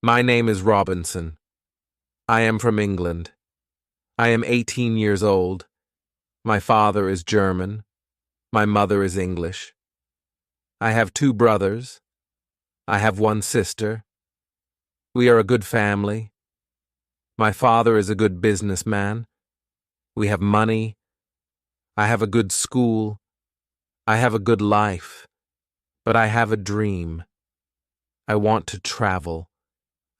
My name is Robinson. I am from England. I am 18 years old. My father is German. My mother is English. I have two brothers. I have one sister. We are a good family. My father is a good businessman. We have money. I have a good school. I have a good life. But I have a dream. I want to travel.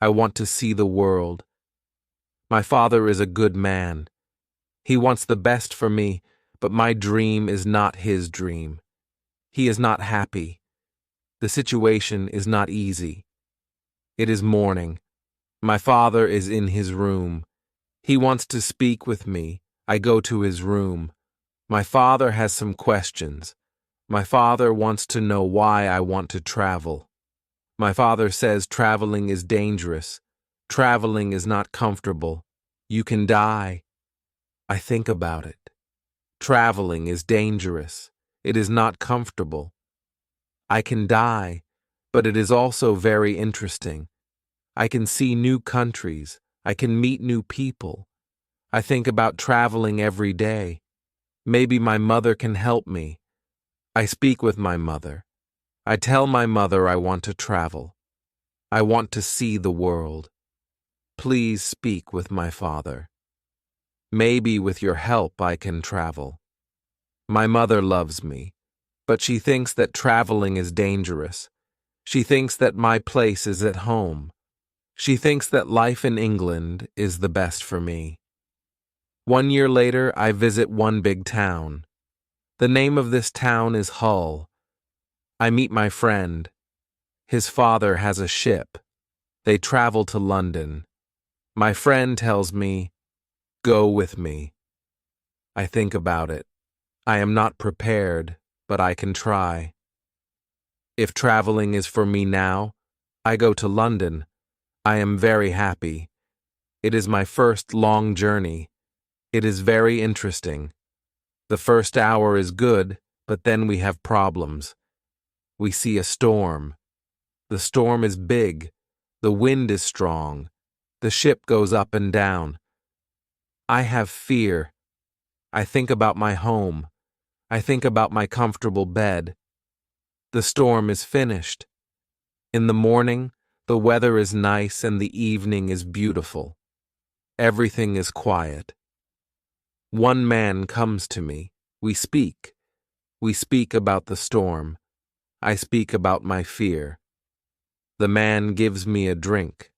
I want to see the world. My father is a good man. He wants the best for me, but my dream is not his dream. He is not happy. The situation is not easy. It is morning. My father is in his room. He wants to speak with me. I go to his room. My father has some questions. My father wants to know why I want to travel. My father says traveling is dangerous. Traveling is not comfortable. You can die. I think about it. Traveling is dangerous. It is not comfortable. I can die, but it is also very interesting. I can see new countries. I can meet new people. I think about traveling every day. Maybe my mother can help me. I speak with my mother. I tell my mother I want to travel. I want to see the world. Please speak with my father. Maybe with your help I can travel. My mother loves me, but she thinks that traveling is dangerous. She thinks that my place is at home. She thinks that life in England is the best for me. 1 year later, I visit one big town. The name of this town is Hull. I meet my friend. His father has a ship. They travel to London. My friend tells me, "Go with me." I think about it. I am not prepared, but I can try. If traveling is for me now, I go to London. I am very happy. It is my first long journey. It is very interesting. The first hour is good, but then we have problems. We see a storm. The storm is big. The wind is strong. The ship goes up and down. I have fear. I think about my home. I think about my comfortable bed. The storm is finished. In the morning, the weather is nice and the evening is beautiful. Everything is quiet. One man comes to me. We speak. We speak about the storm. I speak about my fear. The man gives me a drink.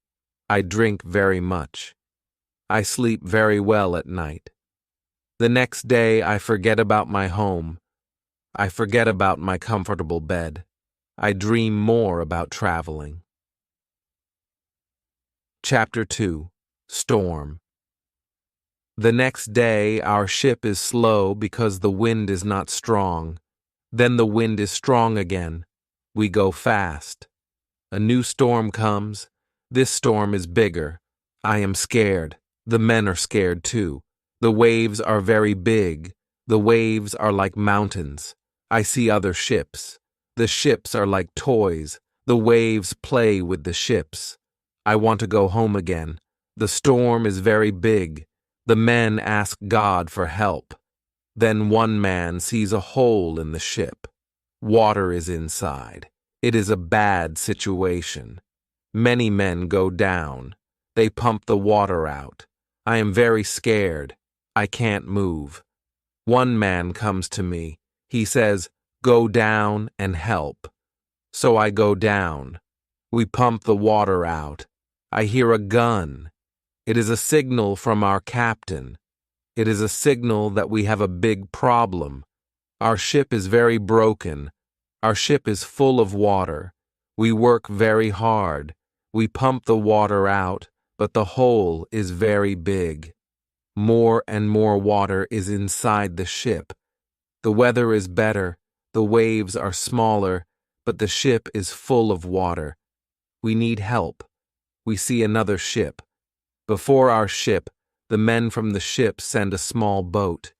I drink very much. I sleep very well at night. The next day I forget about my home. I forget about my comfortable bed. I dream more about traveling. Chapter 2. Storm. The next day our ship is slow because the wind is not strong. Then the wind is strong again. We go fast. A new storm comes. This storm is bigger. I am scared. The men are scared too. The waves are very big. The waves are like mountains. I see other ships. The ships are like toys. The waves play with the ships. I want to go home again. The storm is very big. The men ask God for help. Then one man sees a hole in the ship. Water is inside. It is a bad situation. Many men go down. They pump the water out. I am very scared. I can't move. One man comes to me. He says, "Go down and help." So I go down. We pump the water out. I hear a gun. It is a signal from our captain. It is a signal that we have a big problem. Our ship is very broken. Our ship is full of water. We work very hard. We pump the water out, but the hole is very big. More and more water is inside the ship. The weather is better. The waves are smaller, but the ship is full of water. We need help. We see another ship. Before our ship, the men from the ship send a small boat.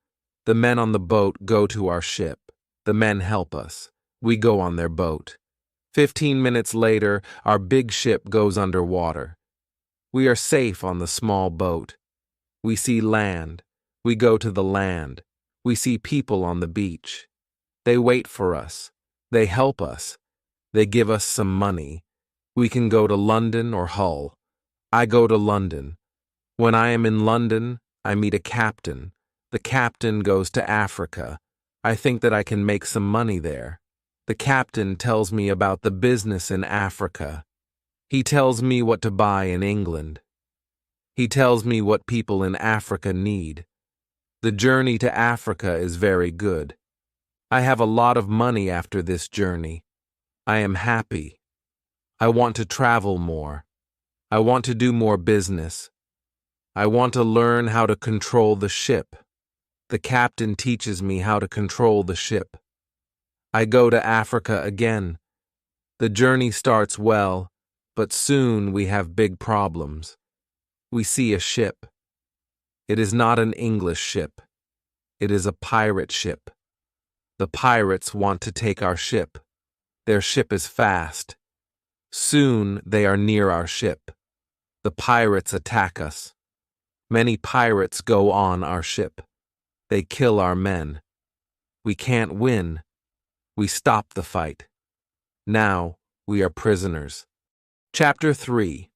The men on the boat go to our ship. The men help us. We go on their boat. 15 minutes later, our big ship goes underwater. We are safe on the small boat. We see land. We go to the land. We see people on the beach. They wait for us. They help us. They give us some money. We can go to London or Hull. I go to London. When I am in London, I meet a captain. The captain goes to Africa. I think that I can make some money there. The captain tells me about the business in Africa. He tells me what to buy in England. He tells me what people in Africa need. The journey to Africa is very good. I have a lot of money after this journey. I am happy. I want to travel more. I want to do more business. I want to learn how to control the ship. The captain teaches me how to control the ship. I go to Africa again. The journey starts well, but soon we have big problems. We see a ship. It is not an English ship. It is a pirate ship. The pirates want to take our ship. Their ship is fast. Soon they are near our ship. The pirates attack us. Many pirates go on our ship. They kill our men. We can't win. We stop the fight. Now we are prisoners. Chapter 3.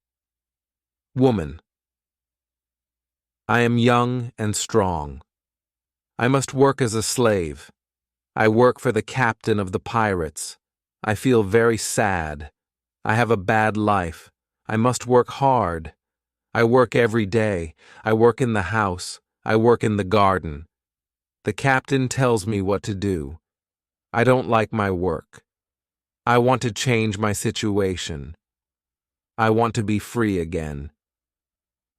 Woman. I am young and strong. I must work as a slave. I work for the captain of the pirates. I feel very sad. I have a bad life. I must work hard. I work every day. I work in the house. I work in the garden. The captain tells me what to do. I don't like my work. I want to change my situation. I want to be free again.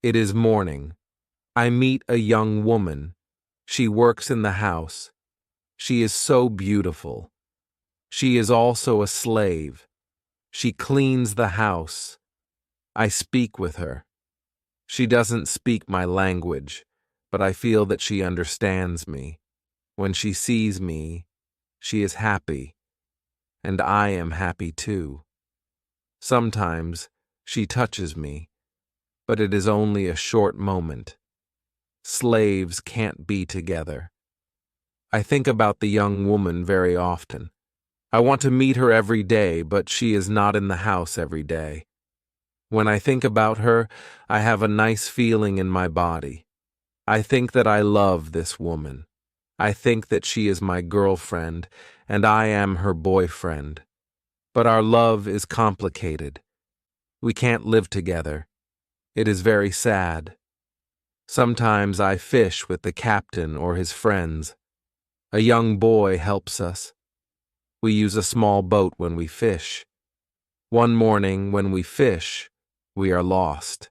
It is morning. I meet a young woman. She works in the house. She is so beautiful. She is also a slave. She cleans the house. I speak with her. She doesn't speak my language, but I feel that she understands me. When she sees me, she is happy, and I am happy too. Sometimes she touches me, but it is only a short moment. Slaves can't be together. I think about the young woman very often. I want to meet her every day, but she is not in the house every day. When I think about her, I have a nice feeling in my body. I think that I love this woman. I think that she is my girlfriend, and I am her boyfriend. But our love is complicated. We can't live together. It is very sad. Sometimes I fish with the captain or his friends. A young boy helps us. We use a small boat when we fish. One morning when we fish, we are lost.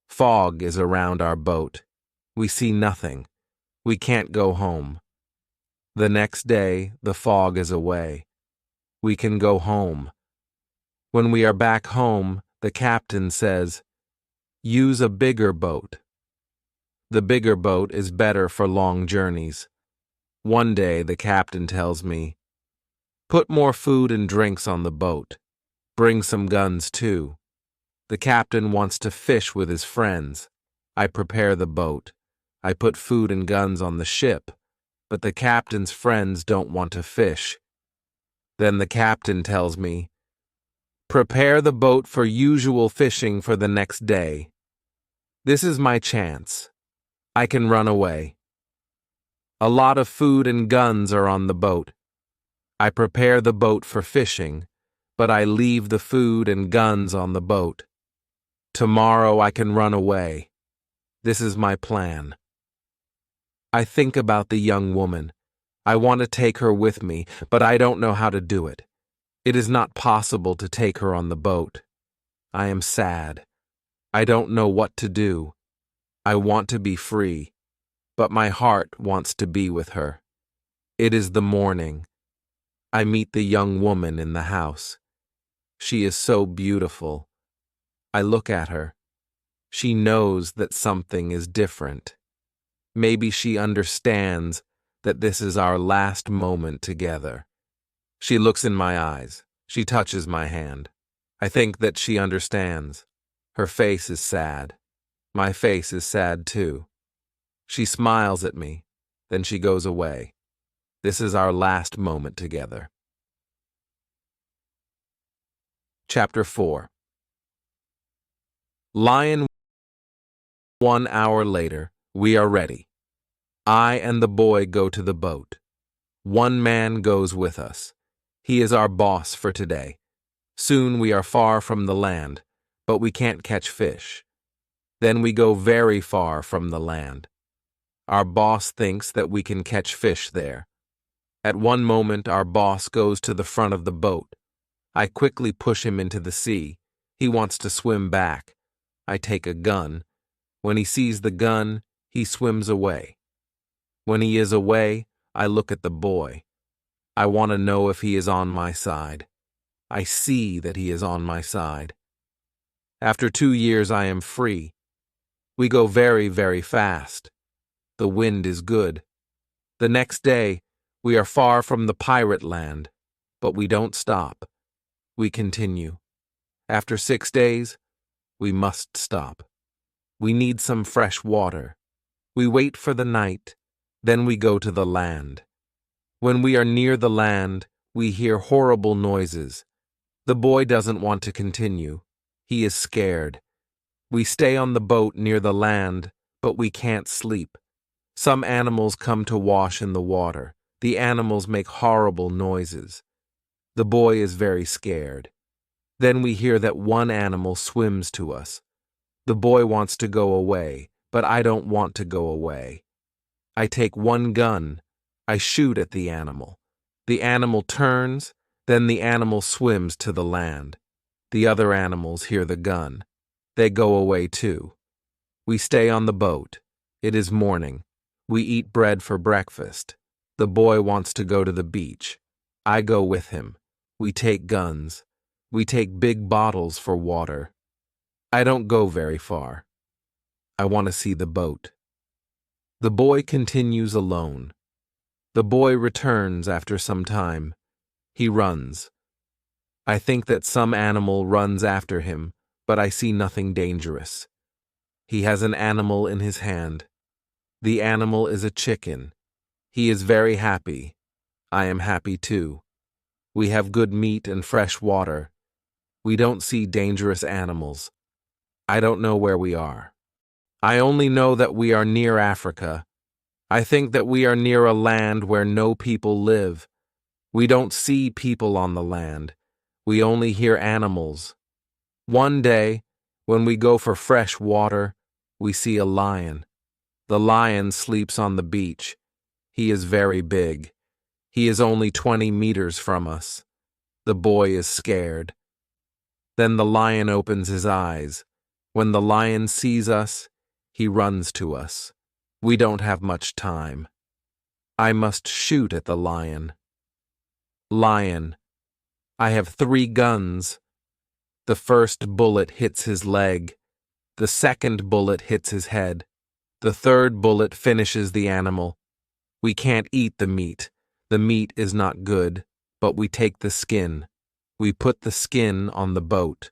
Fog is around our boat. We see nothing. We can't go home. The next day, the fog is away. We can go home. When we are back home, the captain says, "Use a bigger boat." The bigger boat is better for long journeys. One day, the captain tells me, "Put more food and drinks on the boat. Bring some guns too." The captain wants to fish with his friends. I prepare the boat. I put food and guns on the ship, but the captain's friends don't want to fish. Then the captain tells me, "Prepare the boat for usual fishing for the next day." This is my chance. I can run away. A lot of food and guns are on the boat. I prepare the boat for fishing, but I leave the food and guns on the boat. Tomorrow I can run away. This is my plan. I think about the young woman. I want to take her with me, but I don't know how to do it. It is not possible to take her on the boat. I am sad. I don't know what to do. I want to be free, but my heart wants to be with her. It is the morning. I meet the young woman in the house. She is so beautiful. I look at her. She knows that something is different. Maybe she understands that this is our last moment together. She looks in my eyes. She touches my hand. I think that she understands. Her face is sad. My face is sad too. She smiles at me, then she goes away. This is our last moment together. Chapter 4. Lion. 1 hour later, we are ready. I and the boy go to the boat. One man goes with us. He is our boss for today. Soon we are far from the land, but we can't catch fish. Then we go very far from the land. Our boss thinks that we can catch fish there. At one moment, our boss goes to the front of the boat. I quickly push him into the sea. He wants to swim back. I take a gun. When he sees the gun, he swims away. When he is away, I look at the boy. I want to know if he is on my side. I see that he is on my side. After 2 years, I am free. We go very, very fast. The wind is good. The next day, we are far from the pirate land, but we don't stop. We continue. After 6 days, we must stop. We need some fresh water. We wait for the night, then we go to the land. When we are near the land, we hear horrible noises. The boy doesn't want to continue. He is scared. We stay on the boat near the land, but we can't sleep. Some animals come to wash in the water. The animals make horrible noises. The boy is very scared. Then we hear that one animal swims to us. The boy wants to go away, but I don't want to go away. I take one gun. I shoot at the animal. The animal turns, then the animal swims to the land. The other animals hear the gun. They go away too. We stay on the boat. It is morning. We eat bread for breakfast. The boy wants to go to the beach. I go with him. We take guns. We take big bottles for water. I don't go very far. I want to see the boat. The boy continues alone. The boy returns after some time. He runs. I think that some animal runs after him, but I see nothing dangerous. He has an animal in his hand. The animal is a chicken. He is very happy. I am happy too. We have good meat and fresh water. We don't see dangerous animals. I don't know where we are. I only know that we are near Africa. I think that we are near a land where no people live. We don't see people on the land. We only hear animals. One day, when we go for fresh water, we see a lion. The lion sleeps on the beach. He is very big. He is only 20 meters from us. The boy is scared. Then the lion opens his eyes. When the lion sees us, he runs to us. We don't have much time. I must shoot at the lion. Lion. I have 3 guns. The first bullet hits his leg. The second bullet hits his head. The third bullet finishes the animal. We can't eat the meat. The meat is not good, but we take the skin. We put the skin on the boat.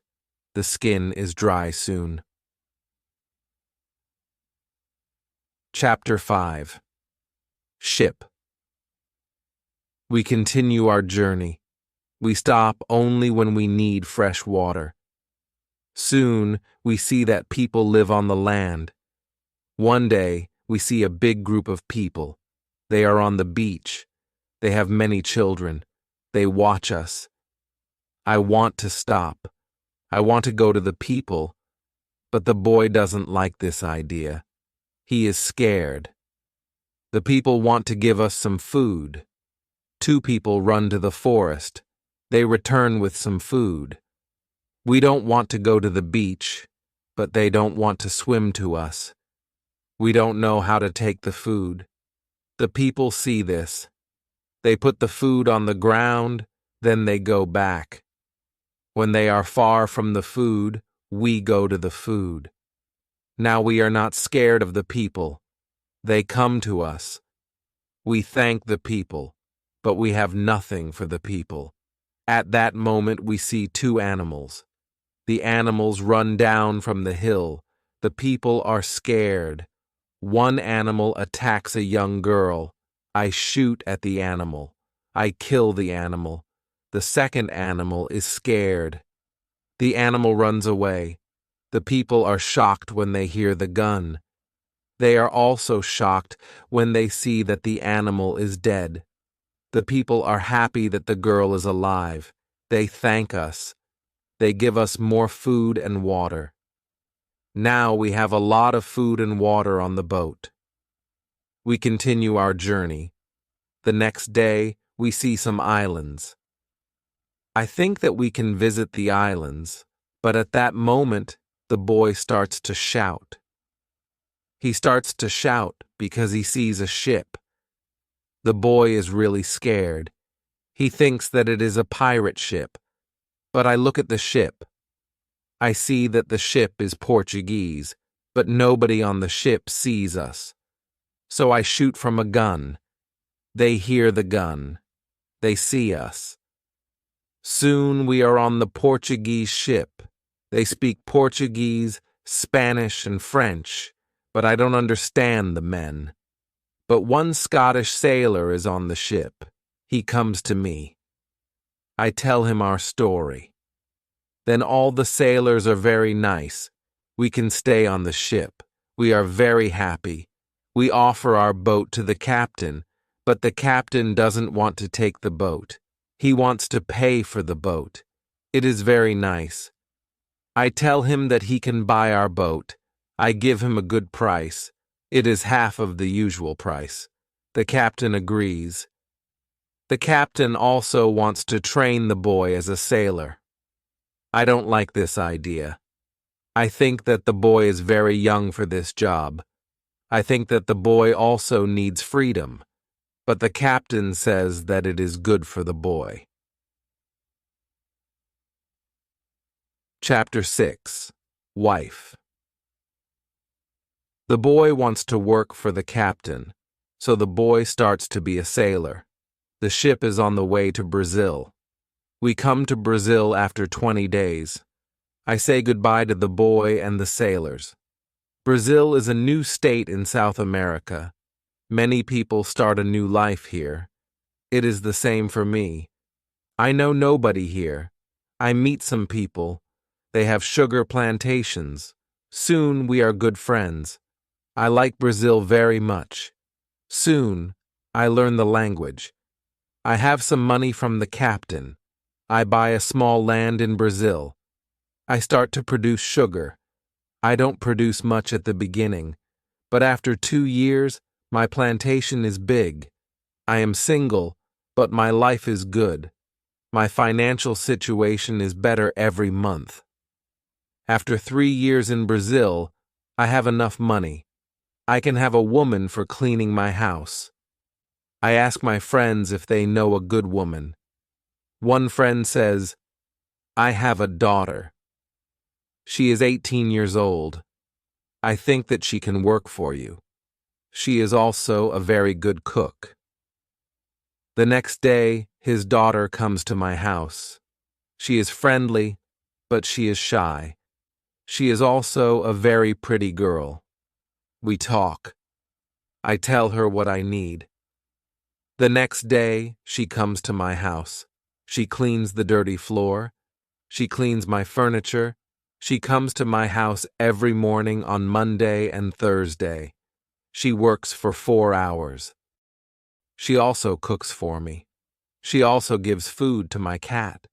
The skin is dry soon. Chapter 5. Ship. We continue our journey. We stop only when we need fresh water. Soon, we see that people live on the land. One day, we see a big group of people. They are on the beach. They have many children. They watch us. I want to stop. I want to go to the people, but the boy doesn't like this idea. He is scared. The people want to give us some food. 2 people run to the forest. They return with some food. We don't want to go to the beach, but they don't want to swim to us. We don't know how to take the food. The people see this. They put the food on the ground, then they go back. When they are far from the food, we go to the food. Now we are not scared of the people. They come to us. We thank the people, but we have nothing for the people. At that moment, we see two animals. The animals run down from the hill. The people are scared. One animal attacks a young girl. I shoot at the animal. I kill the animal. The second animal is scared. The animal runs away. The people are shocked when they hear the gun. They are also shocked when they see that the animal is dead. The people are happy that the girl is alive. They thank us. They give us more food and water. Now we have a lot of food and water on the boat. We continue our journey. The next day, we see some islands. I think that we can visit the islands, but at that moment, the boy starts to shout. He starts to shout because he sees a ship. The boy is really scared. He thinks that it is a pirate ship, but I look at the ship. I see that the ship is Portuguese, but nobody on the ship sees us. So I shoot from a gun. They hear the gun. They see us. Soon we are on the Portuguese ship. They speak Portuguese, Spanish, and French, but I don't understand the men. But one Scottish sailor is on the ship. He comes to me. I tell him our story. Then all the sailors are very nice. We can stay on the ship. We are very happy. We offer our boat to the captain, but the captain doesn't want to take the boat. He wants to pay for the boat. It is very nice. I tell him that he can buy our boat. I give him a good price. It is half of the usual price. The captain agrees. The captain also wants to train the boy as a sailor. I don't like this idea. I think that the boy is very young for this job. I think that the boy also needs freedom, but the captain says that it is good for the boy. Chapter 6. Wife. The boy wants to work for the captain, so the boy starts to be a sailor. The ship is on the way to Brazil. We come to Brazil after 20 days. I say goodbye to the boy and the sailors. Brazil is a new state in South America. Many people start a new life here. It is the same for me. I know nobody here. I meet some people. They have sugar plantations. Soon we are good friends. I like Brazil very much. Soon I learn the language. I have some money from the captain. I buy a small land in Brazil. I start to produce sugar. I don't produce much at the beginning, but after 2 years, my plantation is big. I am single, but my life is good. My financial situation is better every month. After 3 years in Brazil, I have enough money. I can have a woman for cleaning my house. I ask my friends if they know a good woman. One friend says, I have a daughter. She is 18 years old. I think that she can work for you. She is also a very good cook. The next day, his daughter comes to my house. She is friendly, but she is shy. She is also a very pretty girl. We talk. I tell her what I need. The next day, she comes to my house. She cleans the dirty floor. She cleans my furniture. She comes to my house every morning on Monday and Thursday. She works for 4 hours. She also cooks for me. She also gives food to my cat.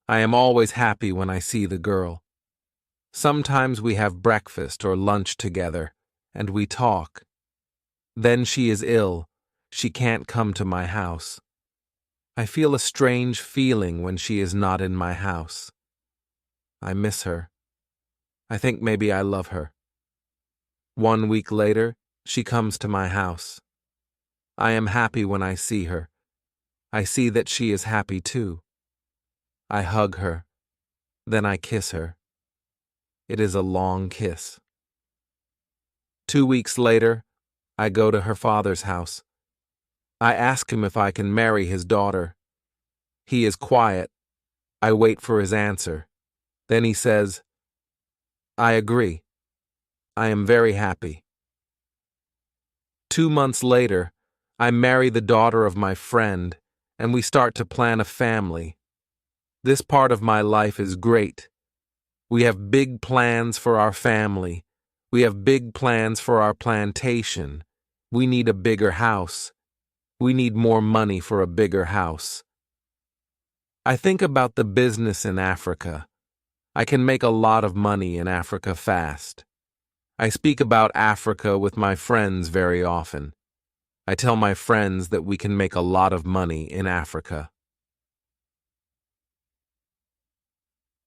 I am always happy when I see the girl. Sometimes we have breakfast or lunch together, and we talk. Then she is ill. She can't come to my house. I feel a strange feeling when she is not in my house. I miss her. I think maybe I love her. 1 week later, she comes to my house. I am happy when I see her. I see that she is happy too. I hug her. Then I kiss her. It is a long kiss. 2 weeks later, I go to her father's house. I ask him if I can marry his daughter. He is quiet, I wait for his answer. Then he says, I agree. I am very happy. 2 months later, I marry the daughter of my friend, and we start to plan a family. This part of my life is great. We have big plans for our family. We have big plans for our plantation. We need a bigger house. We need more money for a bigger house. I think about the business in Africa. I can make a lot of money in Africa fast. I speak about Africa with my friends very often. I tell my friends that we can make a lot of money in Africa.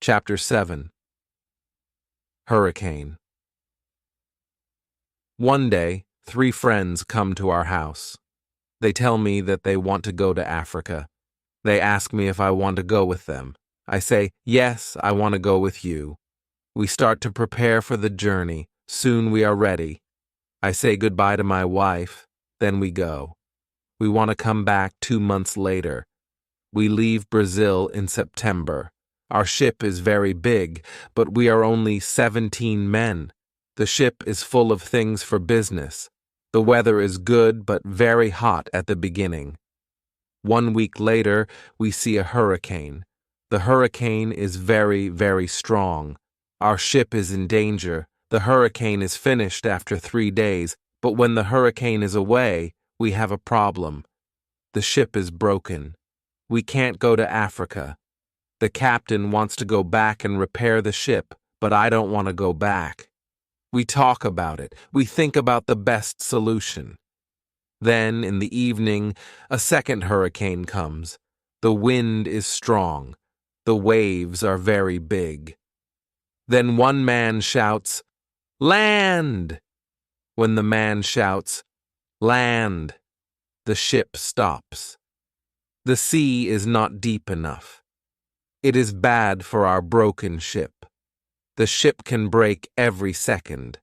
Chapter 7. Hurricane. One day, 3 friends come to our house. They tell me that they want to go to Africa. They ask me if I want to go with them. I say, yes, I want to go with you. We start to prepare for the journey. Soon we are ready. I say goodbye to my wife, then we go. We want to come back 2 months later. We leave Brazil in September. Our ship is very big, but we are only 17 men. The ship is full of things for business. The weather is good but very hot at the beginning. 1 week later, we see a hurricane. The hurricane is very, very strong. Our ship is in danger. The hurricane is finished after 3 days, but when the hurricane is away, we have a problem. The ship is broken. We can't go to Africa. The captain wants to go back and repair the ship, but I don't want to go back. We talk about it. We think about the best solution. Then, in the evening, a second hurricane comes. The wind is strong. The waves are very big. Then one man shouts, "Land!" When the man shouts, "Land!" the ship stops. The sea is not deep enough. It is bad for our broken ship. The ship can break every second.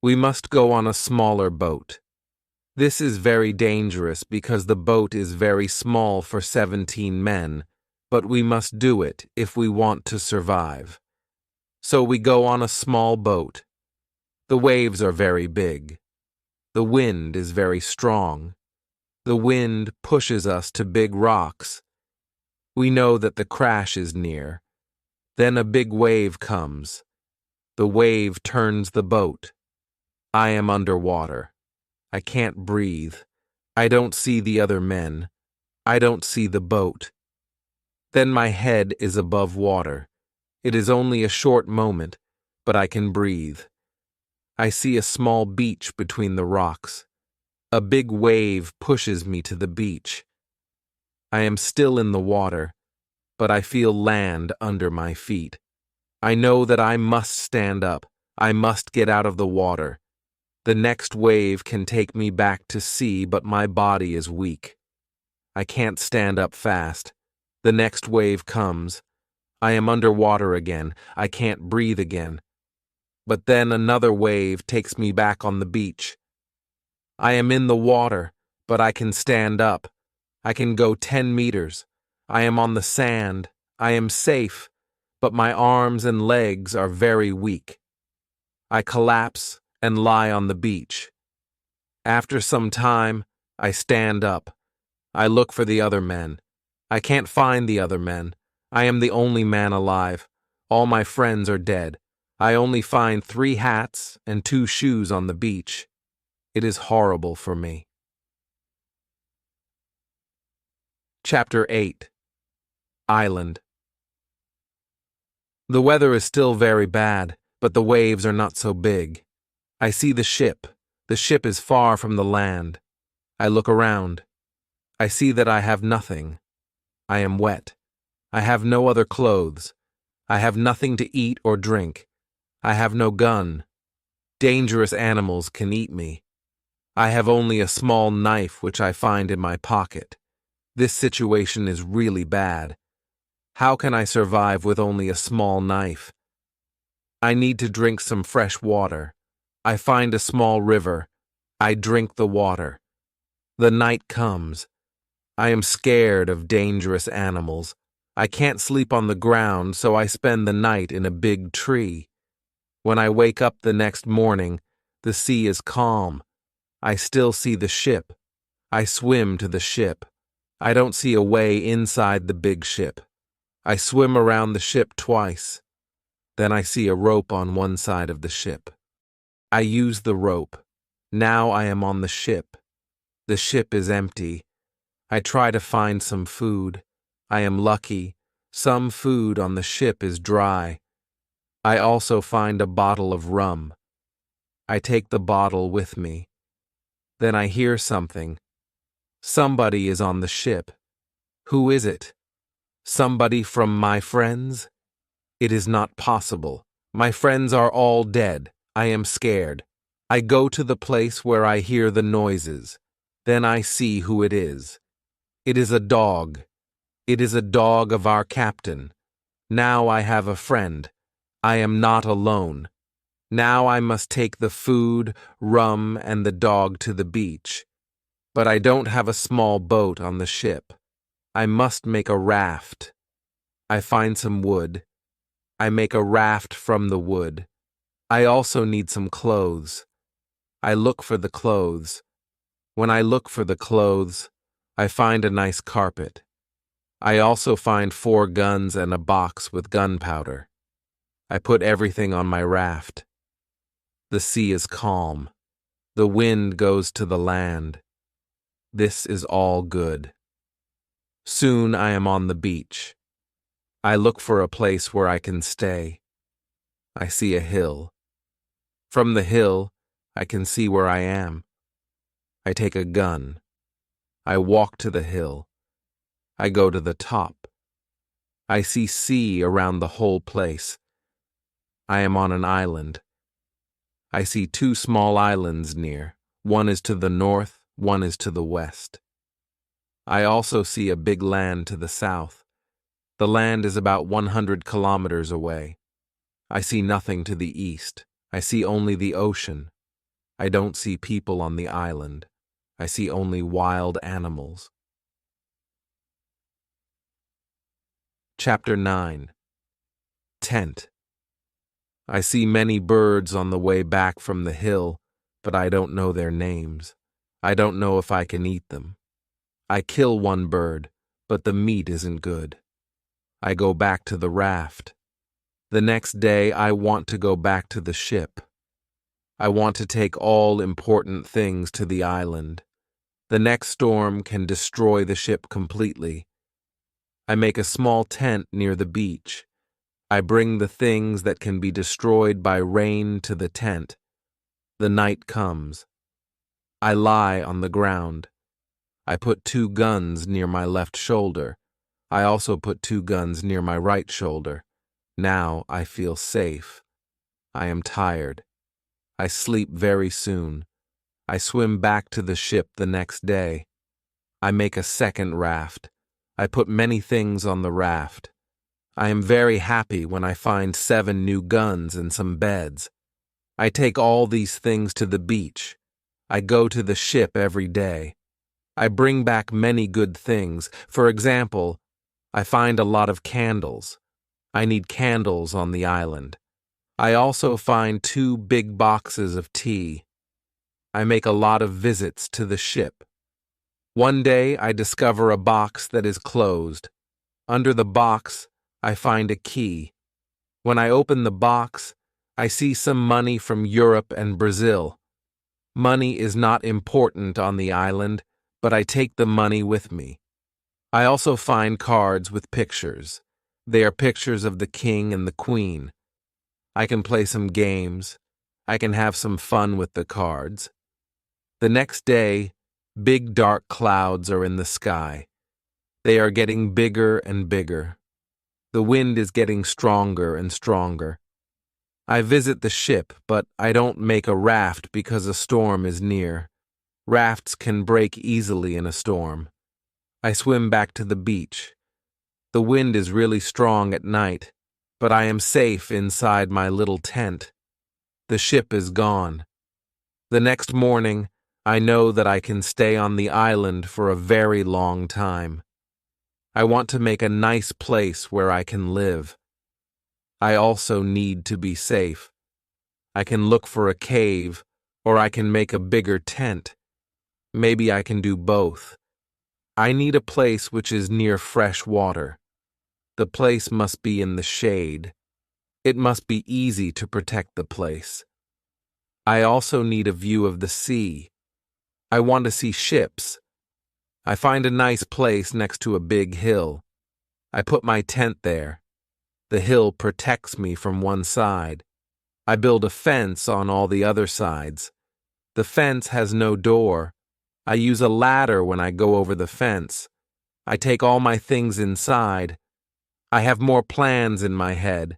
We must go on a smaller boat. This is very dangerous because the boat is very small for 17 men, but we must do it if we want to survive. So we go on a small boat. The waves are very big. The wind is very strong. The wind pushes us to big rocks. We know that the crash is near. Then a big wave comes. The wave turns the boat. I am underwater. I can't breathe. I don't see the other men. I don't see the boat. Then my head is above water. It is only a short moment, but I can breathe. I see a small beach between the rocks. A big wave pushes me to the beach. I am still in the water, but I feel land under my feet. I know that I must stand up. I must get out of the water. The next wave can take me back to sea, but my body is weak. I can't stand up fast. The next wave comes. I am underwater again. I can't breathe again. But then another wave takes me back on the beach. I am in the water, but I can stand up. I can go 10 meters. I am on the sand. I am safe, but my arms and legs are very weak. I collapse and lie on the beach. After some time, I stand up. I look for the other men. I can't find the other men. I am the only man alive. All my friends are dead. I only find 3 hats and 2 shoes on the beach. It is horrible for me. Chapter 8. Island. The weather is still very bad, but the waves are not so big. I see the ship. The ship is far from the land. I look around. I see that I have nothing. I am wet. I have no other clothes. I have nothing to eat or drink. I have no gun. Dangerous animals can eat me. I have only a small knife which I find in my pocket. This situation is really bad. How can I survive with only a small knife? I need to drink some fresh water. I find a small river. I drink the water. The night comes. I am scared of dangerous animals. I can't sleep on the ground, so I spend the night in a big tree. When I wake up the next morning, the sea is calm. I still see the ship. I swim to the ship. I don't see a way inside the big ship. I swim around the ship twice. Then I see a rope on one side of the ship. I use the rope. Now I am on the ship. The ship is empty. I try to find some food. I am lucky. Some food on the ship is dry. I also find a bottle of rum. I take the bottle with me. Then I hear something. Somebody is on the ship. Who is it? Somebody from my friends? It is not possible. My friends are all dead. I am scared. I go to the place where I hear the noises. Then I see who it is. It is a dog. It is a dog of our captain. Now I have a friend. I am not alone. Now I must take the food, rum, and the dog to the beach. But I don't have a small boat on the ship. I must make a raft. I find some wood. I make a raft from the wood. I also need some clothes. I look for the clothes. When I look for the clothes, I find a nice carpet. I also find 4 guns and a box with gunpowder. I put everything on my raft. The sea is calm. The wind goes to the land. This is all good. Soon I am on the beach. I look for a place where I can stay. I see a hill. From the hill, I can see where I am. I take a gun. I walk to the hill. I go to the top. I see sea around the whole place. I am on an island. I see 2 small islands near. One is to the north, one is to the west. I also see a big land to the south. The land is about 100 kilometers away. I see nothing to the east. I see only the ocean. I don't see people on the island. I see only wild animals. Chapter 9. Tent. I see many birds on the way back from the hill, but I don't know their names. I don't know if I can eat them. I kill one bird, but the meat isn't good. I go back to the raft. The next day, I want to go back to the ship. I want to take all important things to the island. The next storm can destroy the ship completely. I make a small tent near the beach. I bring the things that can be destroyed by rain to the tent. The night comes. I lie on the ground. I put 2 guns near my left shoulder. I also put 2 guns near my right shoulder. Now I feel safe. I am tired. I sleep very soon. I swim back to the ship the next day. I make a second raft. I put many things on the raft. I am very happy when I find 7 new guns and some beds. I take all these things to the beach. I go to the ship every day. I bring back many good things. For example, I find a lot of candles. I need candles on the island. I also find 2 big boxes of tea. I make a lot of visits to the ship. One day I discover a box that is closed. Under the box, I find a key. When I open the box, I see some money from Europe and Brazil. Money is not important on the island, but I take the money with me. I also find cards with pictures. They are pictures of the king and the queen. I can play some games. I can have some fun with the cards. The next day, big dark clouds are in the sky. They are getting bigger and bigger. The wind is getting stronger and stronger. I visit the ship, but I don't make a raft because a storm is near. Rafts can break easily in a storm. I swim back to the beach. The wind is really strong at night, but I am safe inside my little tent. The ship is gone. The next morning, I know that I can stay on the island for a very long time. I want to make a nice place where I can live. I also need to be safe. I can look for a cave, or I can make a bigger tent. Maybe I can do both. I need a place which is near fresh water. The place must be in the shade. It must be easy to protect the place. I also need a view of the sea. I want to see ships. I find a nice place next to a big hill. I put my tent there. The hill protects me from one side. I build a fence on all the other sides. The fence has no door. I use a ladder when I go over the fence. I take all my things inside. I have more plans in my head.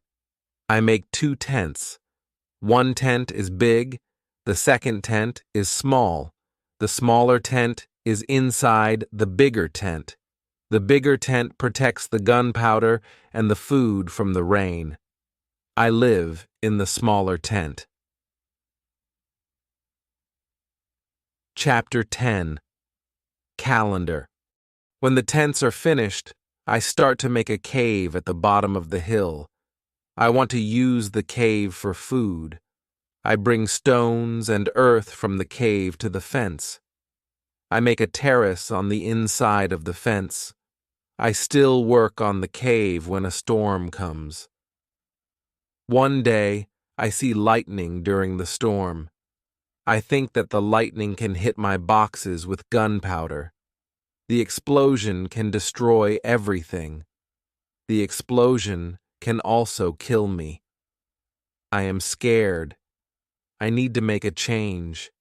I make 2 tents. One tent is big. The second tent is small. The smaller tent is inside the bigger tent. The bigger tent protects the gunpowder and the food from the rain. I live in the smaller tent. Chapter 10. Calendar. When the tents are finished, I start to make a cave at the bottom of the hill. I want to use the cave for food. I bring stones and earth from the cave to the fence. I make a terrace on the inside of the fence. I still work on the cave when a storm comes. One day, I see lightning during the storm. I think that the lightning can hit my boxes with gunpowder. The explosion can destroy everything. The explosion can also kill me. I am scared. I need to make a change.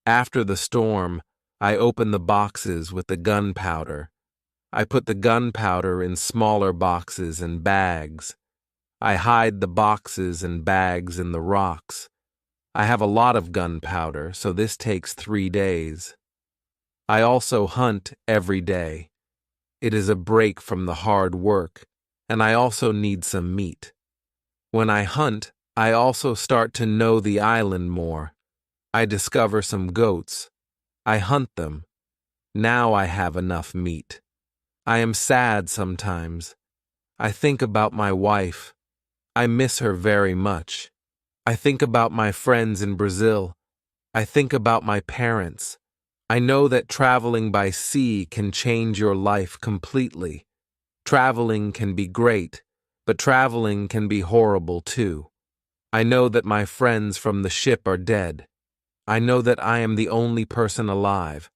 After the storm, I open the boxes with the gunpowder. I put the gunpowder in smaller boxes and bags. I hide the boxes and bags in the rocks. I have a lot of gunpowder, so this takes 3 days. I also hunt every day. It is a break from the hard work, and I also need some meat. When I hunt, I also start to know the island more. I discover some goats. I hunt them. Now I have enough meat. I am sad sometimes. I think about my wife. I miss her very much. I think about my friends in Brazil. I think about my parents. I know that traveling by sea can change your life completely. Traveling can be great, but traveling can be horrible too. I know that my friends from the ship are dead. I know that I am the only person alive.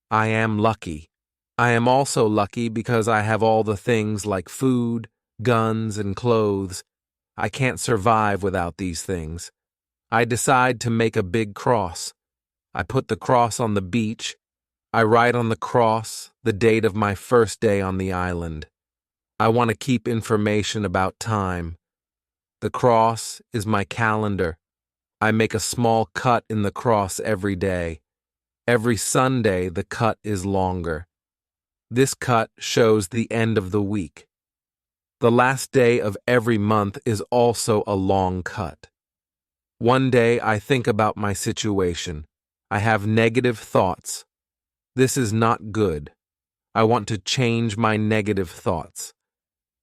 I am lucky. I am also lucky because I have all the things like food, guns, and clothes. I can't survive without these things. I decide to make a big cross. I put the cross on the beach. I write on the cross the date of my first day on the island. I want to keep information about time. The cross is my calendar. I make a small cut in the cross every day. Every Sunday, the cut is longer. This cut shows the end of the week. The last day of every month is also a long cut. One day, I think about my situation. I have negative thoughts. This is not good. I want to change my negative thoughts.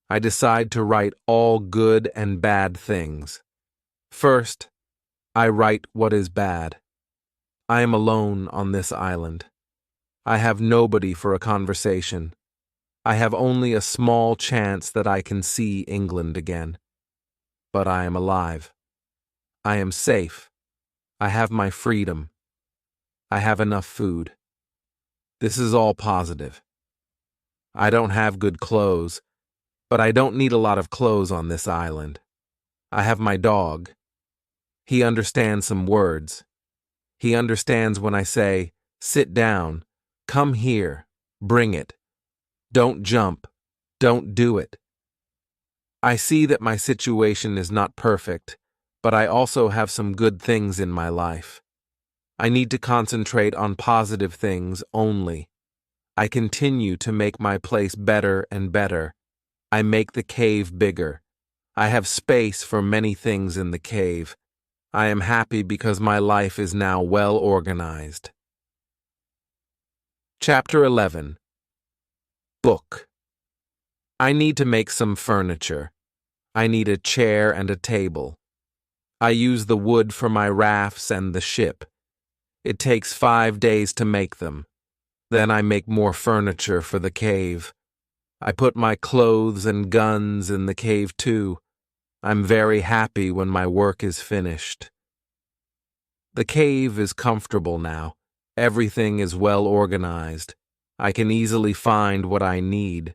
I decide to write all good and bad things. First, I write what is bad. I am alone on this island. I have nobody for a conversation. I have only a small chance that I can see England again. But I am alive. I am safe. I have my freedom. I have enough food. This is all positive. I don't have good clothes, but I don't need a lot of clothes on this island. I have my dog. He understands some words. He understands when I say, "Sit down, come here, bring it. Don't jump, don't do it." I see that my situation is not perfect, but I also have some good things in my life. I need to concentrate on positive things only. I continue to make my place better and better. I make the cave bigger. I have space for many things in the cave. I am happy because my life is now well organized. Chapter 11. Book. I need to make some furniture. I need a chair and a table. I use the wood for my rafts and the ship. It takes 5 days to make them. Then I make more furniture for the cave. I put my clothes and guns in the cave too. I'm very happy when my work is finished. The cave is comfortable now. Everything is well organized. I can easily find what I need.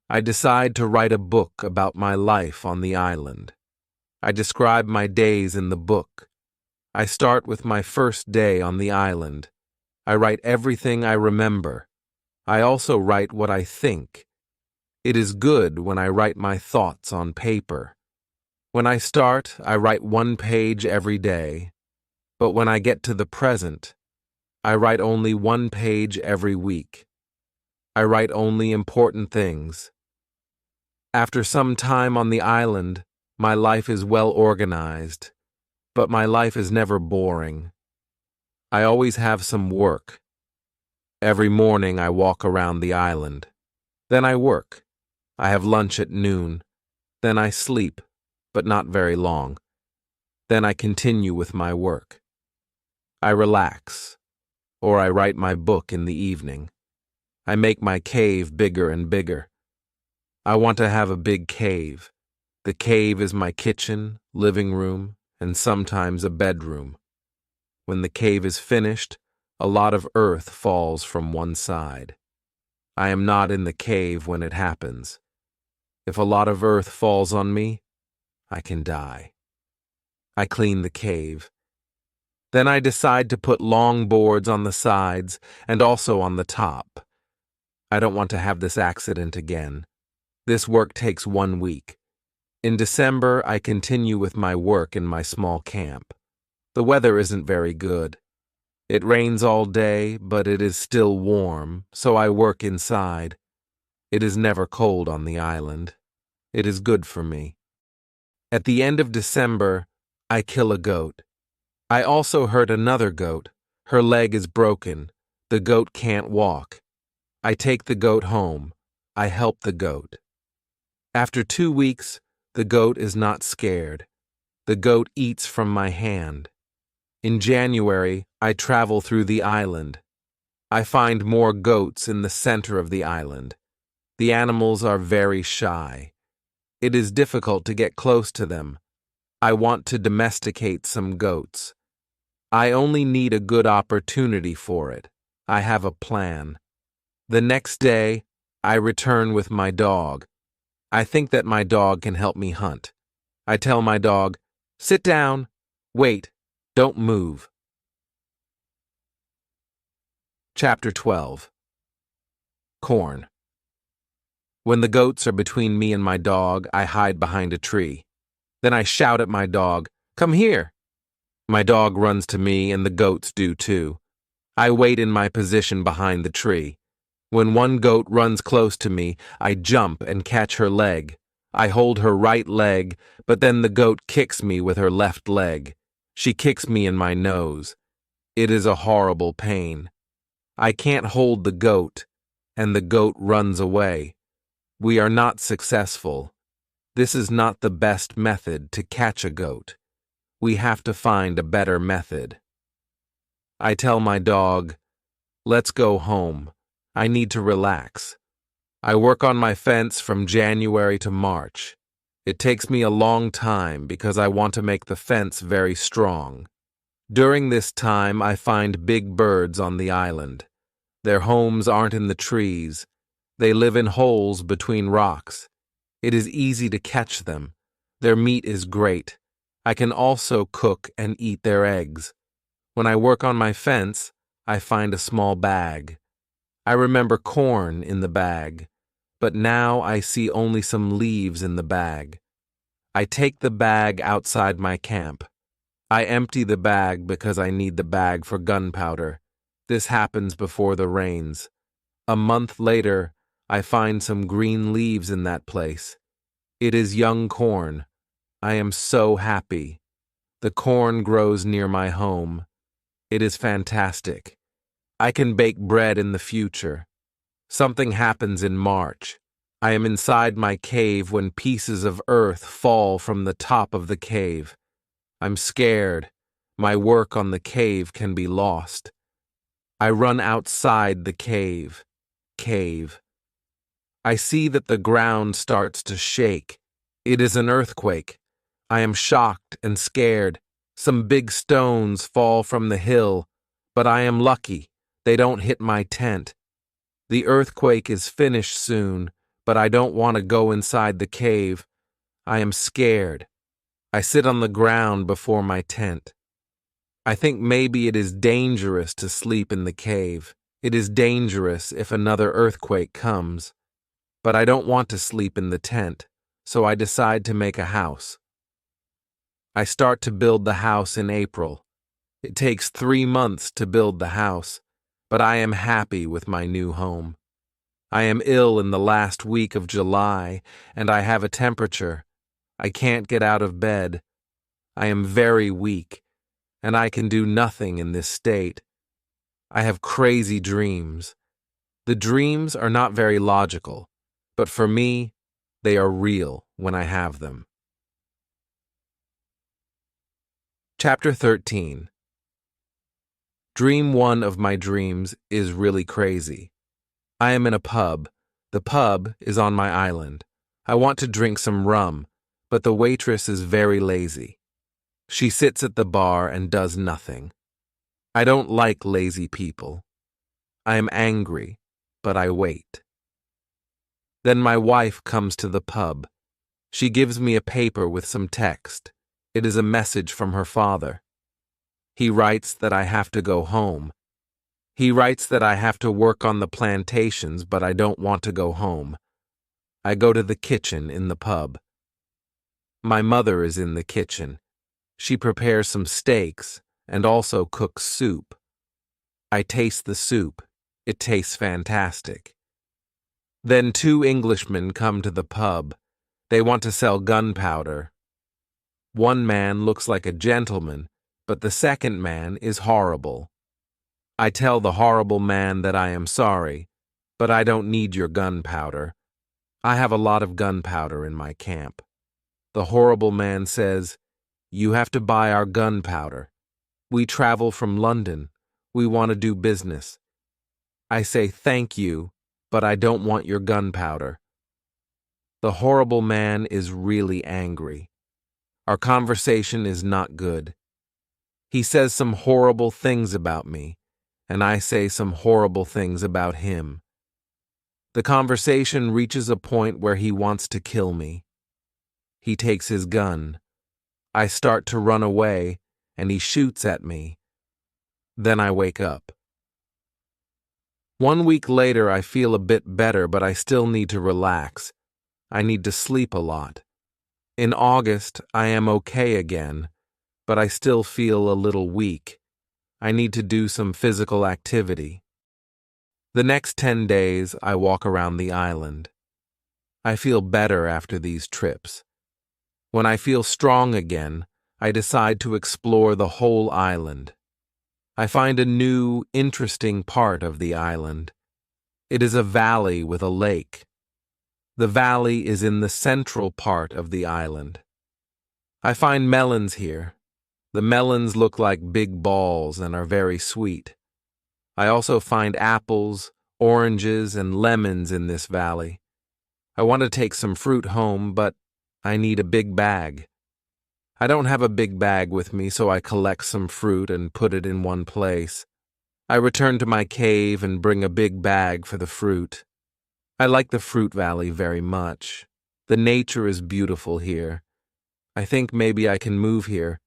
I decide to write a book about my life on the island. I describe my days in the book. I start with my first day on the island. I write everything I remember. I also write what I think. It is good when I write my thoughts on paper. When I start, I write 1 page every day. But when I get to the present, I write only 1 page every week. I write only important things. After some time on the island, my life is well organized, but my life is never boring. I always have some work. Every morning I walk around the island. Then I work. I have lunch at noon. Then I sleep, but not very long. Then I continue with my work. I relax, or I write my book in the evening. I make my cave bigger and bigger. I want to have a big cave. The cave is my kitchen, living room, and sometimes a bedroom. When the cave is finished, a lot of earth falls from one side. I am not in the cave when it happens. If a lot of earth falls on me, I can die. I clean the cave. Then I decide to put long boards on the sides and also on the top. I don't want to have this accident again. This work takes 1 week. In December, I continue with my work in my small camp. The weather isn't very good. It rains all day, but it is still warm, so I work inside. It is never cold on the island. It is good for me. At the end of December, I kill a goat. I also hurt another goat. Her leg is broken. The goat can't walk. I take the goat home. I help the goat. After 2 weeks, the goat is not scared. The goat eats from my hand. In January, I travel through the island. I find more goats in the center of the island. The animals are very shy. It is difficult to get close to them. I want to domesticate some goats. I only need a good opportunity for it. I have a plan. The next day, I return with my dog. I think that my dog can help me hunt. I tell my dog, "Sit down. Wait. Don't move." Chapter 12. Corn. When the goats are between me and my dog, I hide behind a tree. Then I shout at my dog, "Come here." My dog runs to me and the goats do too. I wait in my position behind the tree. When one goat runs close to me, I jump and catch her leg. I hold her right leg, but then the goat kicks me with her left leg. She kicks me in my nose. It is a horrible pain. I can't hold the goat, and the goat runs away. We are not successful. This is not the best method to catch a goat. We have to find a better method. I tell my dog, "Let's go home. I need to relax." I work on my fence from January to March. It takes me a long time because I want to make the fence very strong. During this time, I find big birds on the island. Their homes aren't in the trees. They live in holes between rocks. It is easy to catch them. Their meat is great. I can also cook and eat their eggs. When I work on my fence, I find a small bag. I remember corn in the bag, but now I see only some leaves in the bag. I take the bag outside my camp. I empty the bag because I need the bag for gunpowder. This happens before the rains. A month later, I find some green leaves in that place. It is young corn. I am so happy. The corn grows near my home. It is fantastic. I can bake bread in the future. Something happens in March. I am inside my cave when pieces of earth fall from the top of the cave. I'm scared. My work on the cave can be lost. I run outside the cave. I see that the ground starts to shake. It is an earthquake. I am shocked and scared. Some big stones fall from the hill, but I am lucky. They don't hit my tent. The earthquake is finished soon, but I don't want to go inside the cave. I am scared. I sit on the ground before my tent. I think maybe it is dangerous to sleep in the cave. It is dangerous if another earthquake comes. But I don't want to sleep in the tent, so I decide to make a house. I start to build the house in April. It takes 3 months to build the house, but I am happy with my new home. I am ill in the last week of July, and I have a temperature. I can't get out of bed. I am very weak, and I can do nothing in this state. I have crazy dreams. The dreams are not very logical, but for me, they are real when I have them. Chapter 13. Dream 1 of my dreams is really crazy. I am in a pub. The pub is on my island. I want to drink some rum, but the waitress is very lazy. She sits at the bar and does nothing. I don't like lazy people. I am angry, but I wait. Then my wife comes to the pub. She gives me a paper with some text. It is a message from her father. He writes that I have to go home. He writes that I have to work on the plantations, but I don't want to go home. I go to the kitchen in the pub. My mother is in the kitchen. She prepares some steaks and also cooks soup. I taste the soup. It tastes fantastic. Then 2 Englishmen come to the pub. They want to sell gunpowder. One man looks like a gentleman, but the second man is horrible. I tell the horrible man that I am sorry, but I don't need your gunpowder. I have a lot of gunpowder in my camp. The horrible man says, "You have to buy our gunpowder. We travel from London. We want to do business." I say thank you, but I don't want your gunpowder. The horrible man is really angry. Our conversation is not good. He says some horrible things about me, and I say some horrible things about him. The conversation reaches a point where he wants to kill me. He takes his gun. I start to run away, and he shoots at me. Then I wake up. 1 week later, I feel a bit better, but I still need to relax. I need to sleep a lot. In August, I am okay again, but I still feel a little weak. I need to do some physical activity. The next 10 days, I walk around the island. I feel better after these trips. When I feel strong again, I decide to explore the whole island. I find a new, interesting part of the island. It is a valley with a lake. The valley is in the central part of the island. I find melons here. The melons look like big balls and are very sweet. I also find apples, oranges, and lemons in this valley. I want to take some fruit home, but I need a big bag. I don't have a big bag with me, so I collect some fruit and put it in one place. I return to my cave and bring a big bag for the fruit. I like the fruit valley very much. The nature is beautiful here. I think maybe I can move here,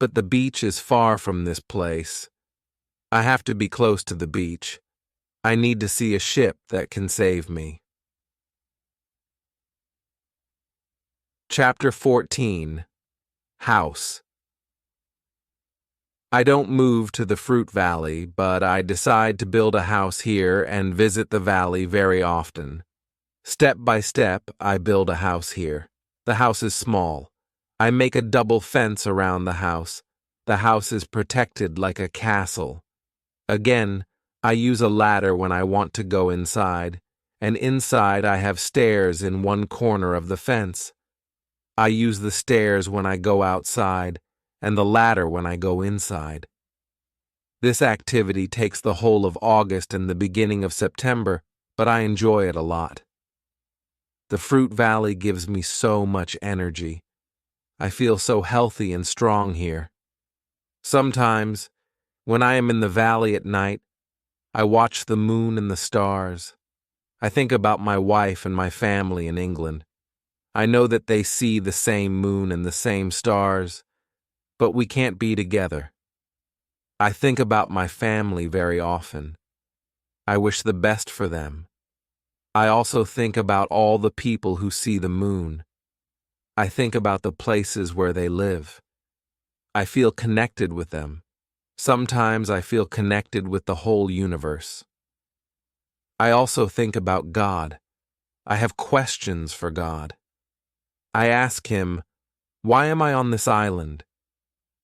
but the beach is far from this place. I have to be close to the beach. I need to see a ship that can save me. Chapter 14. House. I don't move to the fruit valley, but I decide to build a house here and visit the valley very often. Step by step, I build a house here. The house is small. I make a double fence around the house. The house is protected like a castle. Again, I use a ladder when I want to go inside, and inside I have stairs in one corner of the fence. I use the stairs when I go outside, and the ladder when I go inside. This activity takes the whole of August and the beginning of September, but I enjoy it a lot. The fruit valley gives me so much energy. I feel so healthy and strong here. Sometimes, when I am in the valley at night, I watch the moon and the stars. I think about my wife and my family in England. I know that they see the same moon and the same stars, but we can't be together. I think about my family very often. I wish the best for them. I also think about all the people who see the moon. I think about the places where they live. I feel connected with them. Sometimes I feel connected with the whole universe. I also think about God. I have questions for God. I ask him, why am I on this island?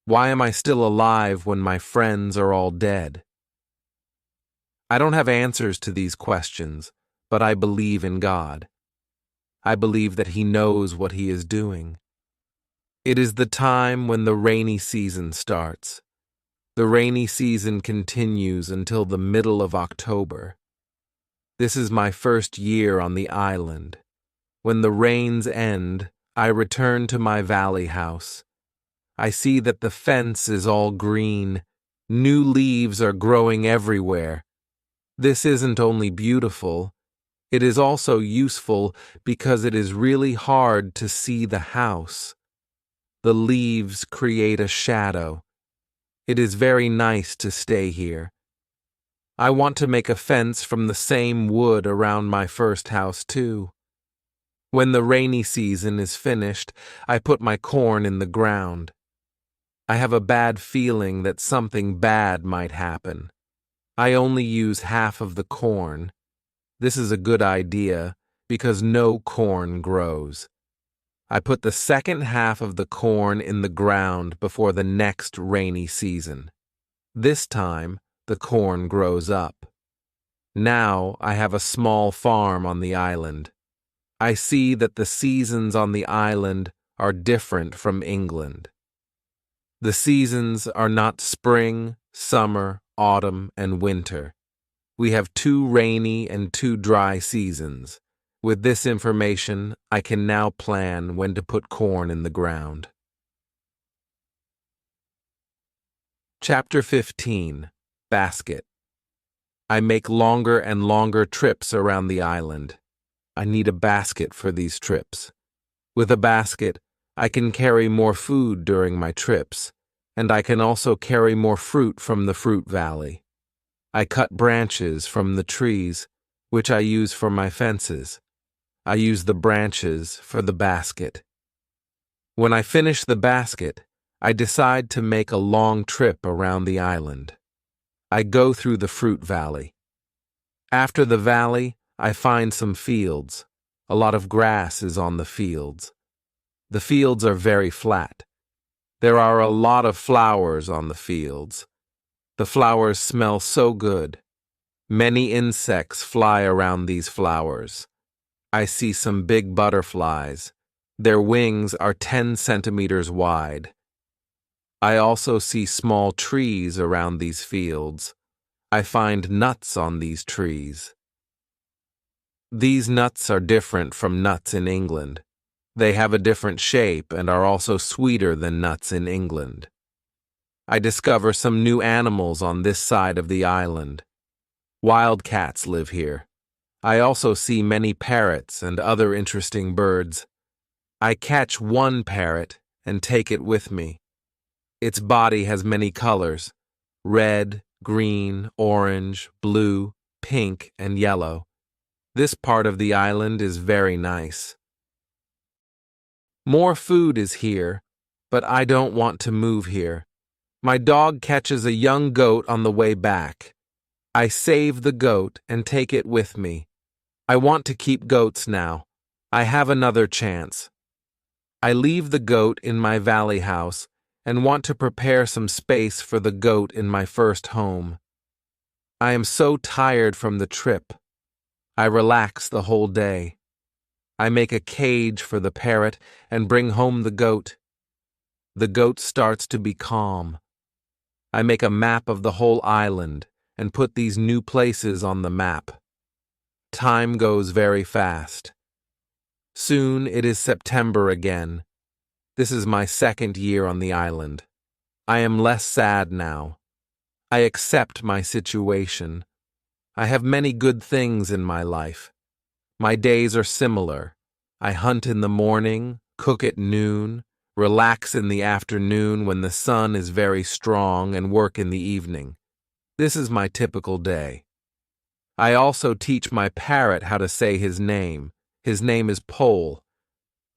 Why am I still alive when my friends are all dead? I don't have answers to these questions, but I believe in God. I believe that he knows what he is doing. It is the time when the rainy season starts. The rainy season continues until the middle of October. This is my first year on the island. When the rains end, I return to my valley house. I see that the fence is all green. New leaves are growing everywhere. This isn't only beautiful, it is also useful because it is really hard to see the house. The leaves create a shadow. It is very nice to stay here. I want to make a fence from the same wood around my first house too. When the rainy season is finished, I put my corn in the ground. I have a bad feeling that something bad might happen. I only use half of the corn. This is a good idea because no corn grows. I put the second half of the corn in the ground before the next rainy season. This time, the corn grows up. Now I have a small farm on the island. I see that the seasons on the island are different from England. The seasons are not spring, summer, autumn, and winter. We have 2 rainy and 2 dry seasons. With this information, I can now plan when to put corn in the ground. Chapter 15. Basket. I make longer and longer trips around the island. I need a basket for these trips. With a basket, I can carry more food during my trips, and I can also carry more fruit from the fruit valley. I cut branches from the trees, which I use for my fences. I use the branches for the basket. When I finish the basket, I decide to make a long trip around the island. I go through the fruit valley. After the valley, I find some fields. A lot of grass is on the fields. The fields are very flat. There are a lot of flowers on the fields. The flowers smell so good. Many insects fly around these flowers. I see some big butterflies. Their wings are 10 centimeters wide. I also see small trees around these fields. I find nuts on these trees. These nuts are different from nuts in England. They have a different shape and are also sweeter than nuts in England. I discover some new animals on this side of the island. Wild cats live here. I also see many parrots and other interesting birds. I catch one parrot and take it with me. Its body has many colors: red, green, orange, blue, pink, and yellow. This part of the island is very nice. More food is here, but I don't want to move here. My dog catches a young goat on the way back. I save the goat and take it with me. I want to keep goats now. I have another chance. I leave the goat in my valley house and want to prepare some space for the goat in my first home. I am so tired from the trip. I relax the whole day. I make a cage for the parrot and bring home the goat. The goat starts to be calm. I make a map of the whole island and put these new places on the map. Time goes very fast. Soon it is September again. This is my second year on the island. I am less sad now. I accept my situation. I have many good things in my life. My days are similar. I hunt in the morning, cook at noon, relax in the afternoon when the sun is very strong, and work in the evening. This is my typical day. I also teach my parrot how to say his name. His name is Pole.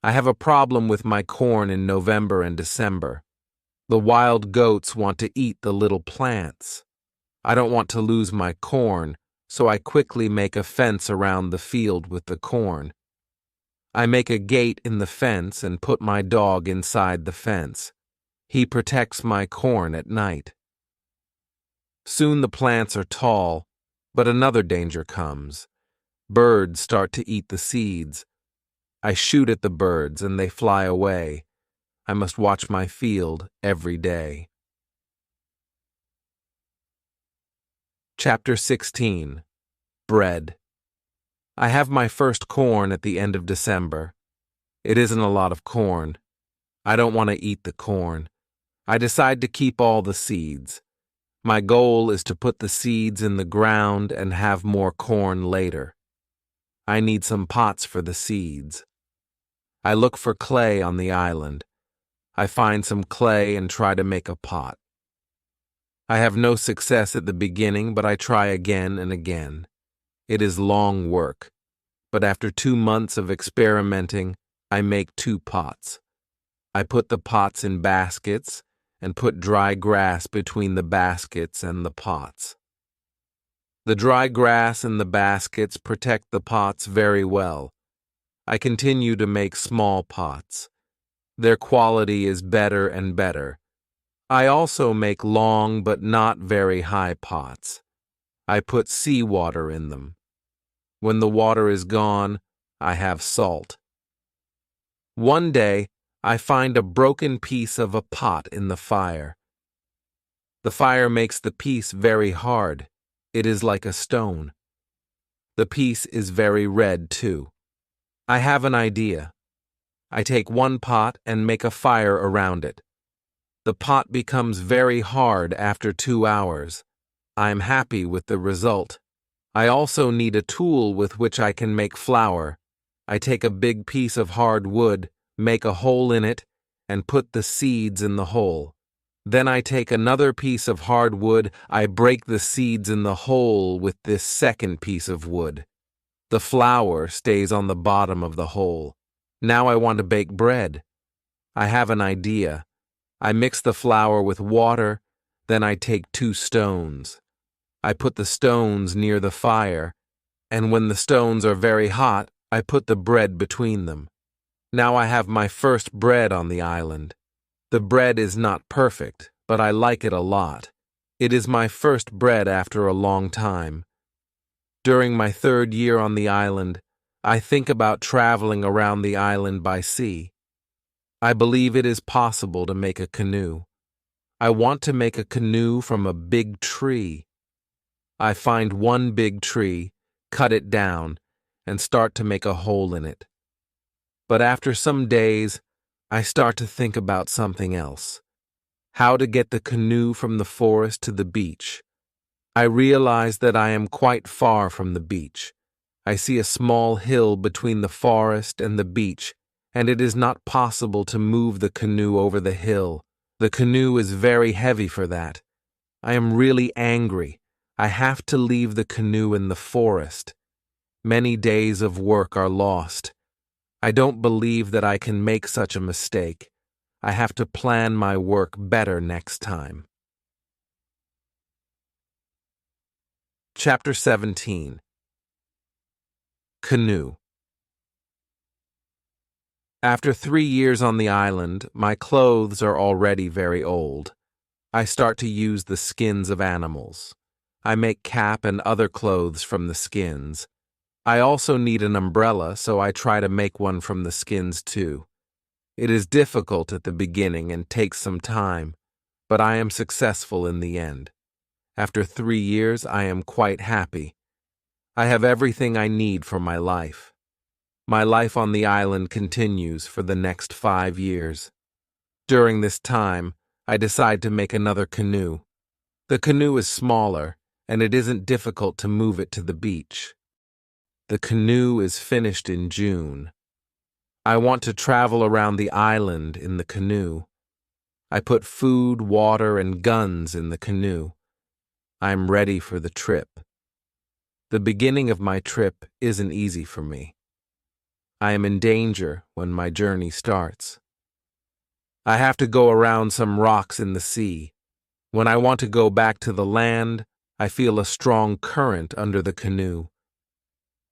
I have a problem with my corn in November and December. The wild goats want to eat the little plants. I don't want to lose my corn, so I quickly make a fence around the field with the corn. I make a gate in the fence and put my dog inside the fence. He protects my corn at night. Soon the plants are tall, but another danger comes. Birds start to eat the seeds. I shoot at the birds and they fly away. I must watch my field every day. Chapter 16. Bread. I have my first corn at the end of December. It isn't a lot of corn. I don't want to eat the corn. I decide to keep all the seeds. My goal is to put the seeds in the ground and have more corn later. I need some pots for the seeds. I look for clay on the island. I find some clay and try to make a pot. I have no success at the beginning, but I try again and again. It is long work, but after 2 months of experimenting, I make 2 pots. I put the pots in baskets and put dry grass between the baskets and the pots. The dry grass and the baskets protect the pots very well. I continue to make small pots. Their quality is better and better. I also make long but not very high pots. I put seawater in them. When the water is gone, I have salt. One day, I find a broken piece of a pot in the fire. The fire makes the piece very hard. It is like a stone. The piece is very red, too. I have an idea. I take one pot and make a fire around it. The pot becomes very hard after 2 hours. I am happy with the result. I also need a tool with which I can make flour. I take a big piece of hard wood, make a hole in it, and put the seeds in the hole. Then I take another piece of hard wood, I break the seeds in the hole with this second piece of wood. The flour stays on the bottom of the hole. Now I want to bake bread. I have an idea. I mix the flour with water, then I take 2 stones. I put the stones near the fire, and when the stones are very hot, I put the bread between them. Now I have my first bread on the island. The bread is not perfect, but I like it a lot. It is my first bread after a long time. During my 3rd year on the island, I think about traveling around the island by sea. I believe it is possible to make a canoe. I want to make a canoe from a big tree. I find one big tree, cut it down, and start to make a hole in it. But after some days, I start to think about something else. How to get the canoe from the forest to the beach. I realize that I am quite far from the beach. I see a small hill between the forest and the beach, and it is not possible to move the canoe over the hill. The canoe is very heavy for that. I am really angry. I have to leave the canoe in the forest. Many days of work are lost. I don't believe that I can make such a mistake. I have to plan my work better next time. Chapter 17. Canoe. After 3 years on the island, my clothes are already very old. I start to use the skins of animals. I make cap and other clothes from the skins. I also need an umbrella, so I try to make one from the skins too. It is difficult at the beginning and takes some time, but I am successful in the end. After 3 years, I am quite happy. I have everything I need for my life. My life on the island continues for the next 5 years. During this time, I decide to make another canoe. The canoe is smaller, and it isn't difficult to move it to the beach. The canoe is finished in June. I want to travel around the island in the canoe. I put food, water, and guns in the canoe. I'm ready for the trip. The beginning of my trip isn't easy for me. I am in danger when my journey starts. I have to go around some rocks in the sea. When I want to go back to the land, I feel a strong current under the canoe.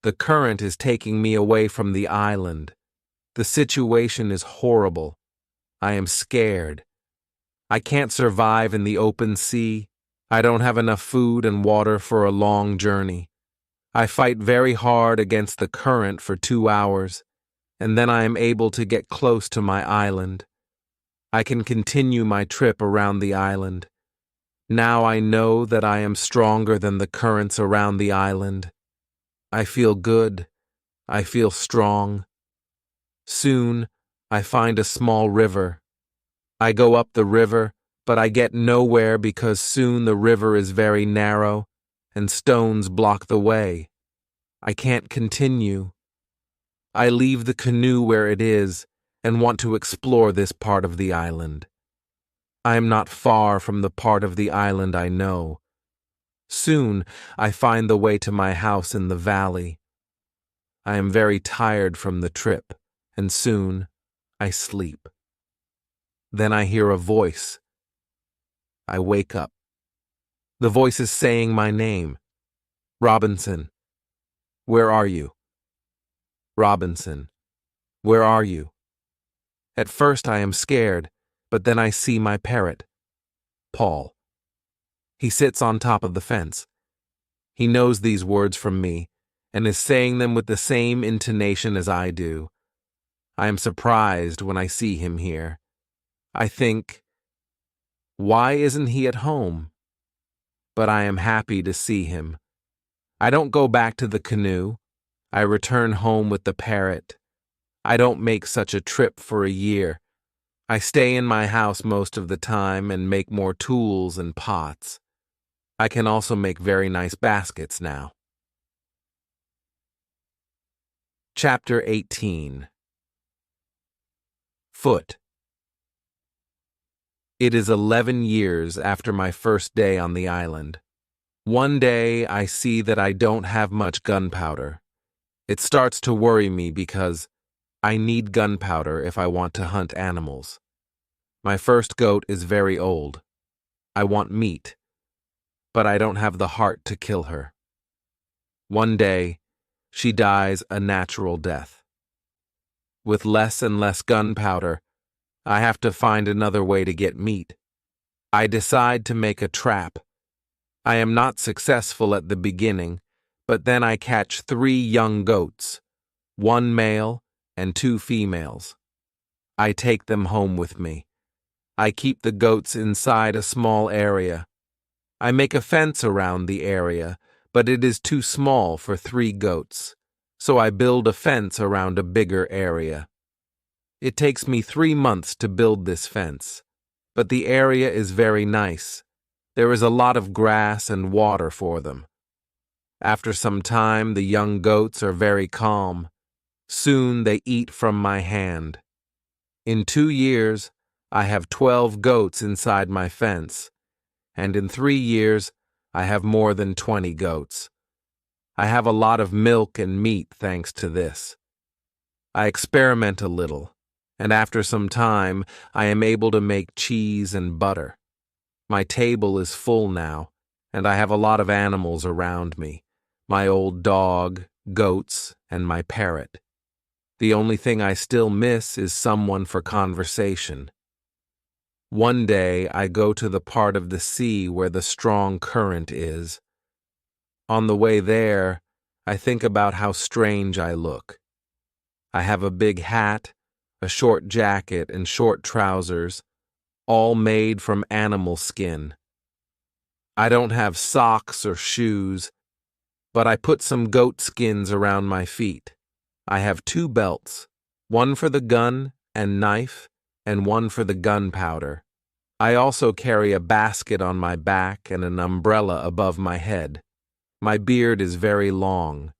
The current is taking me away from the island. The situation is horrible. I am scared. I can't survive in the open sea. I don't have enough food and water for a long journey. I fight very hard against the current for 2 hours, and then I am able to get close to my island. I can continue my trip around the island. Now I know that I am stronger than the currents around the island. I feel good. I feel strong. Soon, I find a small river. I go up the river, but I get nowhere because soon the river is very narrow and stones block the way. I can't continue. I leave the canoe where it is and want to explore this part of the island. I am not far from the part of the island I know. Soon, I find the way to my house in the valley. I am very tired from the trip, and soon, I sleep. Then I hear a voice. I wake up. The voice is saying my name. Robinson, where are you? Robinson, where are you? At first I am scared, but then I see my parrot, Paul. He sits on top of the fence. He knows these words from me and is saying them with the same intonation as I do. I am surprised when I see him here. I think, why isn't he at home? But I am happy to see him. I don't go back to the canoe. I return home with the parrot. I don't make such a trip for a year. I stay in my house most of the time and make more tools and pots. I can also make very nice baskets now. Chapter 18. Foot. It is 11 years after my first day on the island. One day I see that I don't have much gunpowder. It starts to worry me because I need gunpowder if I want to hunt animals. My first goat is very old. I want meat, but I don't have the heart to kill her. One day, she dies a natural death. With less and less gunpowder, I have to find another way to get meat. I decide to make a trap. I am not successful at the beginning, but then I catch 3 young goats, 1 male and 2 females. I take them home with me. I keep the goats inside a small area. I make a fence around the area, but it is too small for 3 goats, so I build a fence around a bigger area. It takes me 3 months to build this fence, but the area is very nice. There is a lot of grass and water for them. After some time, the young goats are very calm. Soon they eat from my hand. In 2 years, I have 12 goats inside my fence, and in 3 years, I have more than 20 goats. I have a lot of milk and meat thanks to this. I experiment a little, and after some time, I am able to make cheese and butter. My table is full now, and I have a lot of animals around me. My old dog, goats, and my parrot. The only thing I still miss is someone for conversation. One day I go to the part of the sea where the strong current is. On the way there, I think about how strange I look. I have a big hat, a short jacket, and short trousers, all made from animal skin. I don't have socks or shoes, but I put some goat skins around my feet. I have 2 belts, one for the gun and knife, and one for the gunpowder. I also carry a basket on my back and an umbrella above my head. My beard is very long.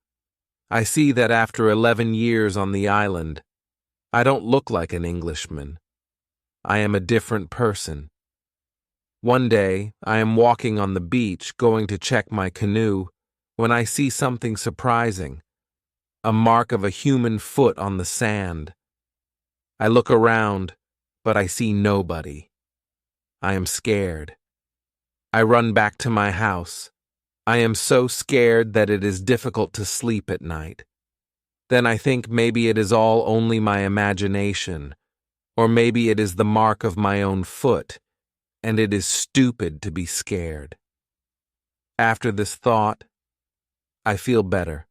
I see that after 11 years on the island, I don't look like an Englishman. I am a different person. One day, I am walking on the beach going to check my canoe when I see something surprising, a mark of a human foot on the sand. I look around, but I see nobody. I am scared. I run back to my house. I am so scared that it is difficult to sleep at night. Then I think maybe it is all only my imagination, or maybe it is the mark of my own foot, and it is stupid to be scared. After this thought, I feel better.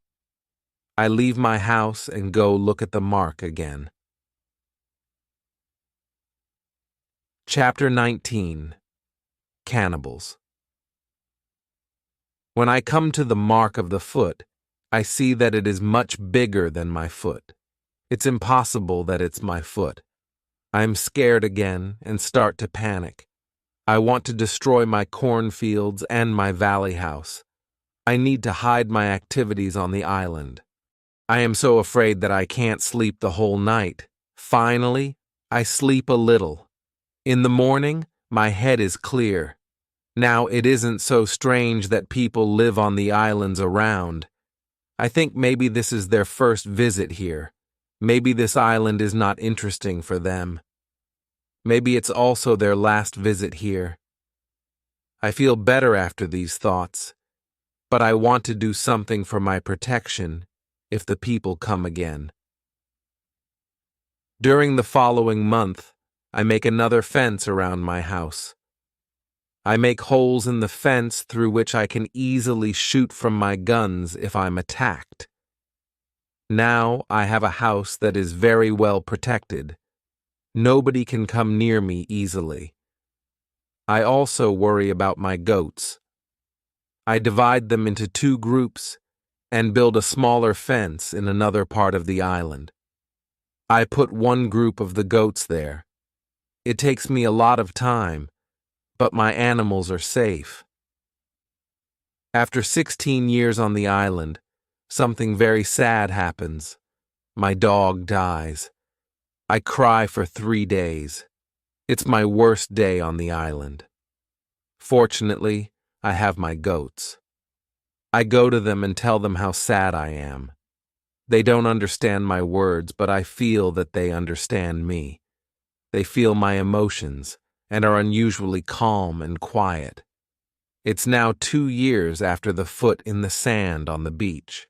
I leave my house and go look at the mark again. Chapter 19. Cannibals. When I come to the mark of the foot, I see that it is much bigger than my foot. It's impossible that it's my foot. I am scared again and start to panic. I want to destroy my cornfields and my valley house. I need to hide my activities on the island. I am so afraid that I can't sleep the whole night. Finally, I sleep a little. In the morning, my head is clear. Now, it isn't so strange that people live on the islands around. I think maybe this is their first visit here. Maybe this island is not interesting for them. Maybe it's also their last visit here. I feel better after these thoughts, but I want to do something for my protection if the people come again. During the following month, I make another fence around my house. I make holes in the fence through which I can easily shoot from my guns if I'm attacked. Now I have a house that is very well protected. Nobody can come near me easily. I also worry about my goats. I divide them into 2 groups and build a smaller fence in another part of the island. I put one group of the goats there. It takes me a lot of time, but my animals are safe. After 16 years on the island, something very sad happens. My dog dies. I cry for 3 days. It's my worst day on the island. Fortunately, I have my goats. I go to them and tell them how sad I am. They don't understand my words, but I feel that they understand me. They feel my emotions and are unusually calm and quiet. It's now 2 years after the foot in the sand on the beach.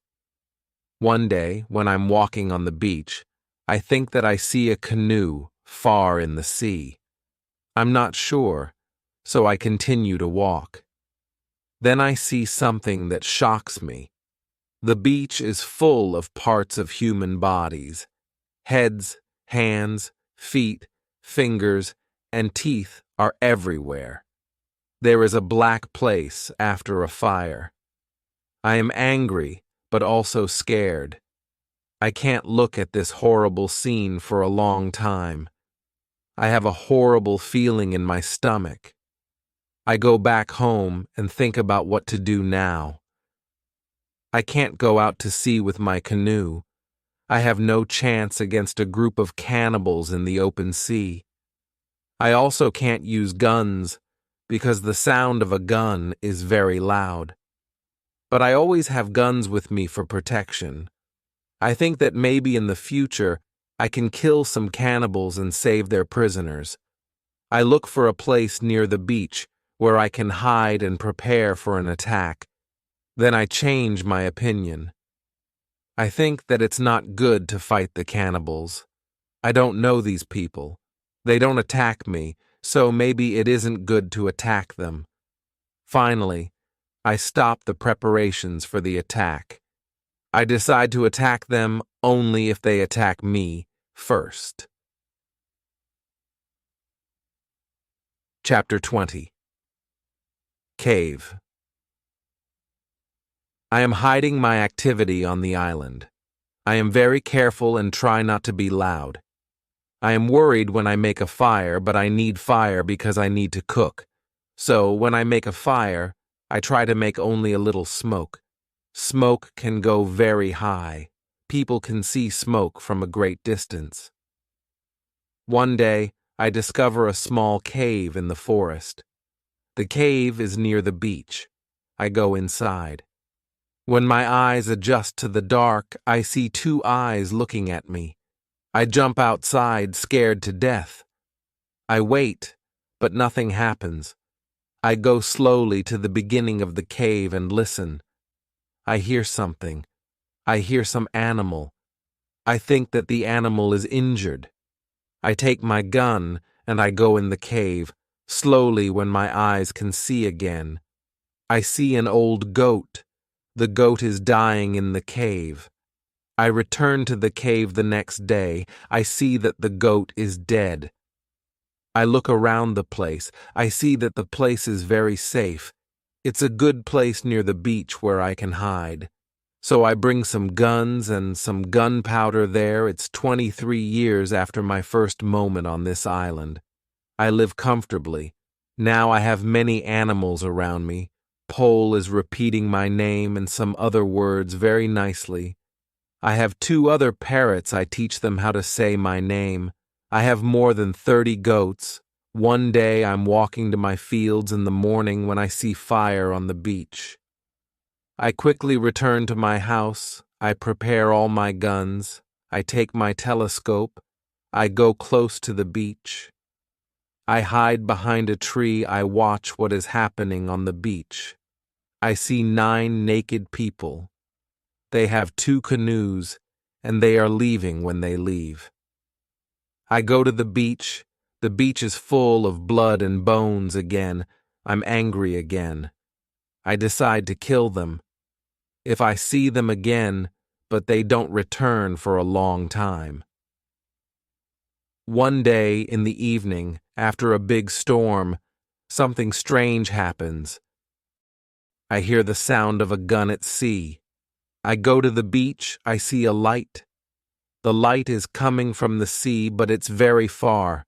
One day, when I'm walking on the beach, I think that I see a canoe far in the sea. I'm not sure, so I continue to walk. Then I see something that shocks me. The beach is full of parts of human bodies. Heads, hands, feet, fingers, and teeth are everywhere. There is a black place after a fire. I am angry, but also scared. I can't look at this horrible scene for a long time. I have a horrible feeling in my stomach. I go back home and think about what to do now. I can't go out to sea with my canoe. I have no chance against a group of cannibals in the open sea. I also can't use guns because the sound of a gun is very loud. But I always have guns with me for protection. I think that maybe in the future I can kill some cannibals and save their prisoners. I look for a place near the beach where I can hide and prepare for an attack. Then I change my opinion. I think that it's not good to fight the cannibals. I don't know these people. They don't attack me, so maybe it isn't good to attack them. Finally, I stop the preparations for the attack. I decide to attack them only if they attack me first. Chapter 20. Cave. I am hiding my activity on the island. I am very careful and try not to be loud. I am worried when I make a fire, but I need fire because I need to cook. So when I make a fire, I try to make only a little smoke. Smoke can go very high. People can see smoke from a great distance. One day, I discover a small cave in the forest. The cave is near the beach. I go inside. When my eyes adjust to the dark, I see two eyes looking at me. I jump outside, scared to death. I wait, but nothing happens. I go slowly to the beginning of the cave and listen. I hear something. I hear some animal. I think that the animal is injured. I take my gun and I go in the cave, slowly when my eyes can see again. I see an old goat. The goat is dying in the cave. I return to the cave the next day. I see that the goat is dead. I look around the place. I see that the place is very safe. It's a good place near the beach where I can hide. So I bring some guns and some gunpowder there. It's 23 years after my first moment on this island. I live comfortably. Now I have many animals around me. Pole is repeating my name and some other words very nicely. I have 2 other parrots. I teach them how to say my name. I have more than 30 goats. One day I'm walking to my fields in the morning when I see fire on the beach. I quickly return to my house. I prepare all my guns. I take my telescope. I go close to the beach. I hide behind a tree. I watch what is happening on the beach. I see 9 naked people. They have 2 canoes, and they are leaving when they leave. I go to the beach. The beach is full of blood and bones again. I'm angry again. I decide to kill them. If I see them again, but they don't return for a long time. One day in the evening, after a big storm, something strange happens. I hear the sound of a gun at sea. I go to the beach. I see a light. The light is coming from the sea, but it's very far.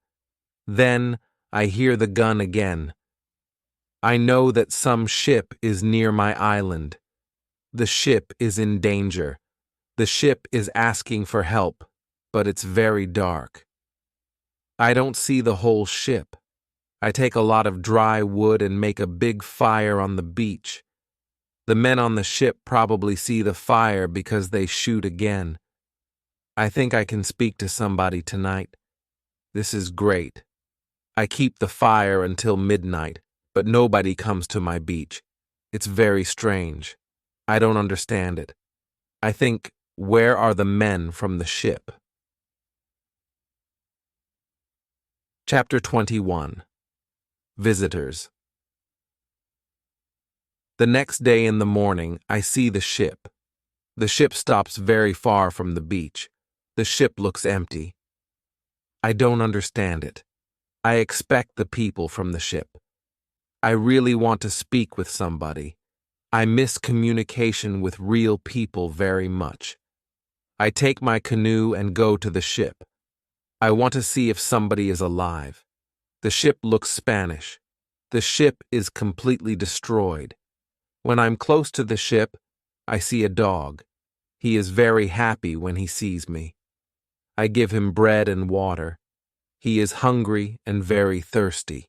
Then I hear the gun again. I know that some ship is near my island. The ship is in danger. The ship is asking for help, but it's very dark. I don't see the whole ship. I take a lot of dry wood and make a big fire on the beach. The men on the ship probably see the fire because they shoot again. I think I can speak to somebody tonight. This is great. I keep the fire until midnight, but nobody comes to my beach. It's very strange. I don't understand it. I think, where are the men from the ship? Chapter 21. Visitors. The next day in the morning, I see the ship. The ship stops very far from the beach. The ship looks empty. I don't understand it. I expect the people from the ship. I really want to speak with somebody. I miss communication with real people very much. I take my canoe and go to the ship. I want to see if somebody is alive. The ship looks Spanish. The ship is completely destroyed. When I'm close to the ship, I see a dog. He is very happy when he sees me. I give him bread and water. He is hungry and very thirsty.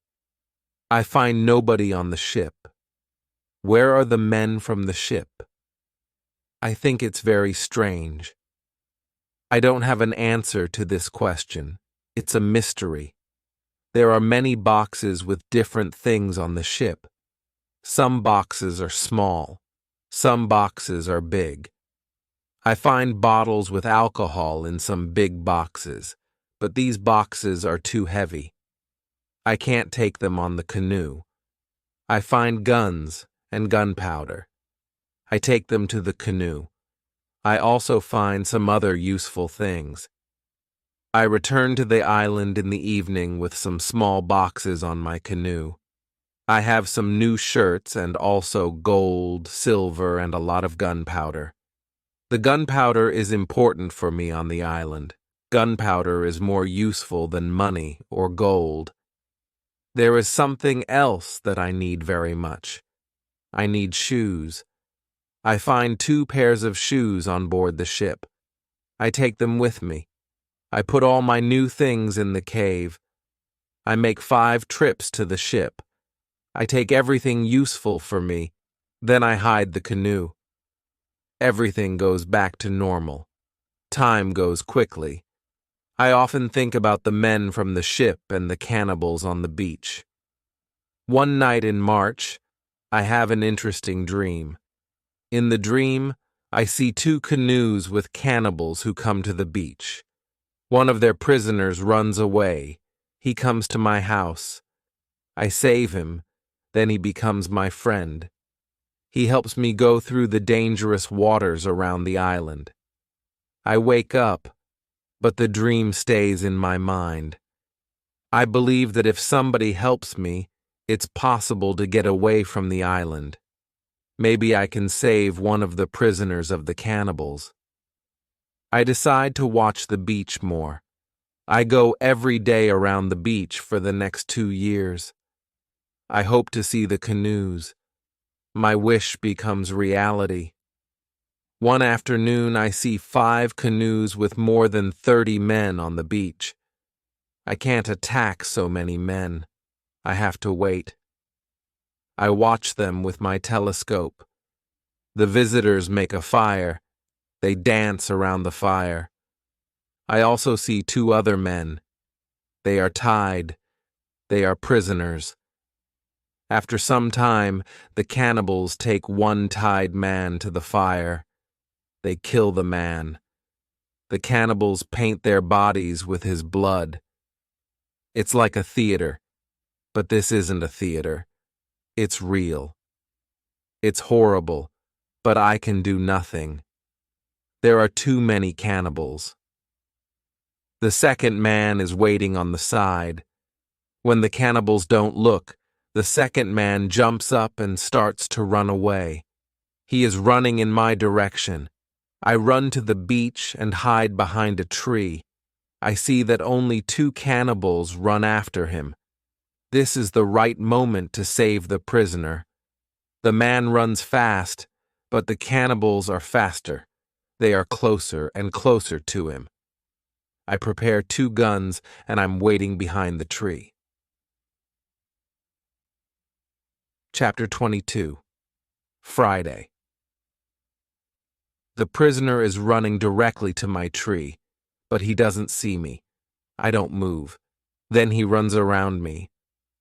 I find nobody on the ship. Where are the men from the ship? I think it's very strange. I don't have an answer to this question. It's a mystery. There are many boxes with different things on the ship. Some boxes are small. Some boxes are big. I find bottles with alcohol in some big boxes, but these boxes are too heavy. I can't take them on the canoe. I find guns and gunpowder. I take them to the canoe. I also find some other useful things. I return to the island in the evening with some small boxes on my canoe. I have some new shirts and also gold, silver, and a lot of gunpowder. The gunpowder is important for me on the island. Gunpowder is more useful than money or gold. There is something else that I need very much. I need shoes. I find 2 pairs of shoes on board the ship. I take them with me. I put all my new things in the cave. I make 5 trips to the ship. I take everything useful for me. Then I hide the canoe. Everything goes back to normal. Time goes quickly. I often think about the men from the ship and the cannibals on the beach. One night in March, I have an interesting dream. In the dream, I see 2 canoes with cannibals who come to the beach. One of their prisoners runs away. He comes to my house. I save him, then he becomes my friend. He helps me go through the dangerous waters around the island. I wake up, but the dream stays in my mind. I believe that if somebody helps me, it's possible to get away from the island. Maybe I can save one of the prisoners of the cannibals. I decide to watch the beach more. I go every day around the beach for the next 2 years. I hope to see the canoes. My wish becomes reality. One afternoon, I see 5 canoes with more than 30 men on the beach. I can't attack so many men. I have to wait. I watch them with my telescope. The visitors make a fire. They dance around the fire. I also see 2 other men. They are tied. They are prisoners. After some time, the cannibals take one tied man to the fire. They kill the man. The cannibals paint their bodies with his blood. It's like a theater, but this isn't a theater. It's real. It's horrible, but I can do nothing. There are too many cannibals. The second man is waiting on the side. When the cannibals don't look, the second man jumps up and starts to run away. He is running in my direction. I run to the beach and hide behind a tree. I see that only 2 cannibals run after him. This is the right moment to save the prisoner. The man runs fast, but the cannibals are faster. They are closer and closer to him. I prepare 2 guns and I'm waiting behind the tree. Chapter 22. Friday. The prisoner is running directly to my tree, but he doesn't see me. I don't move. Then he runs around me.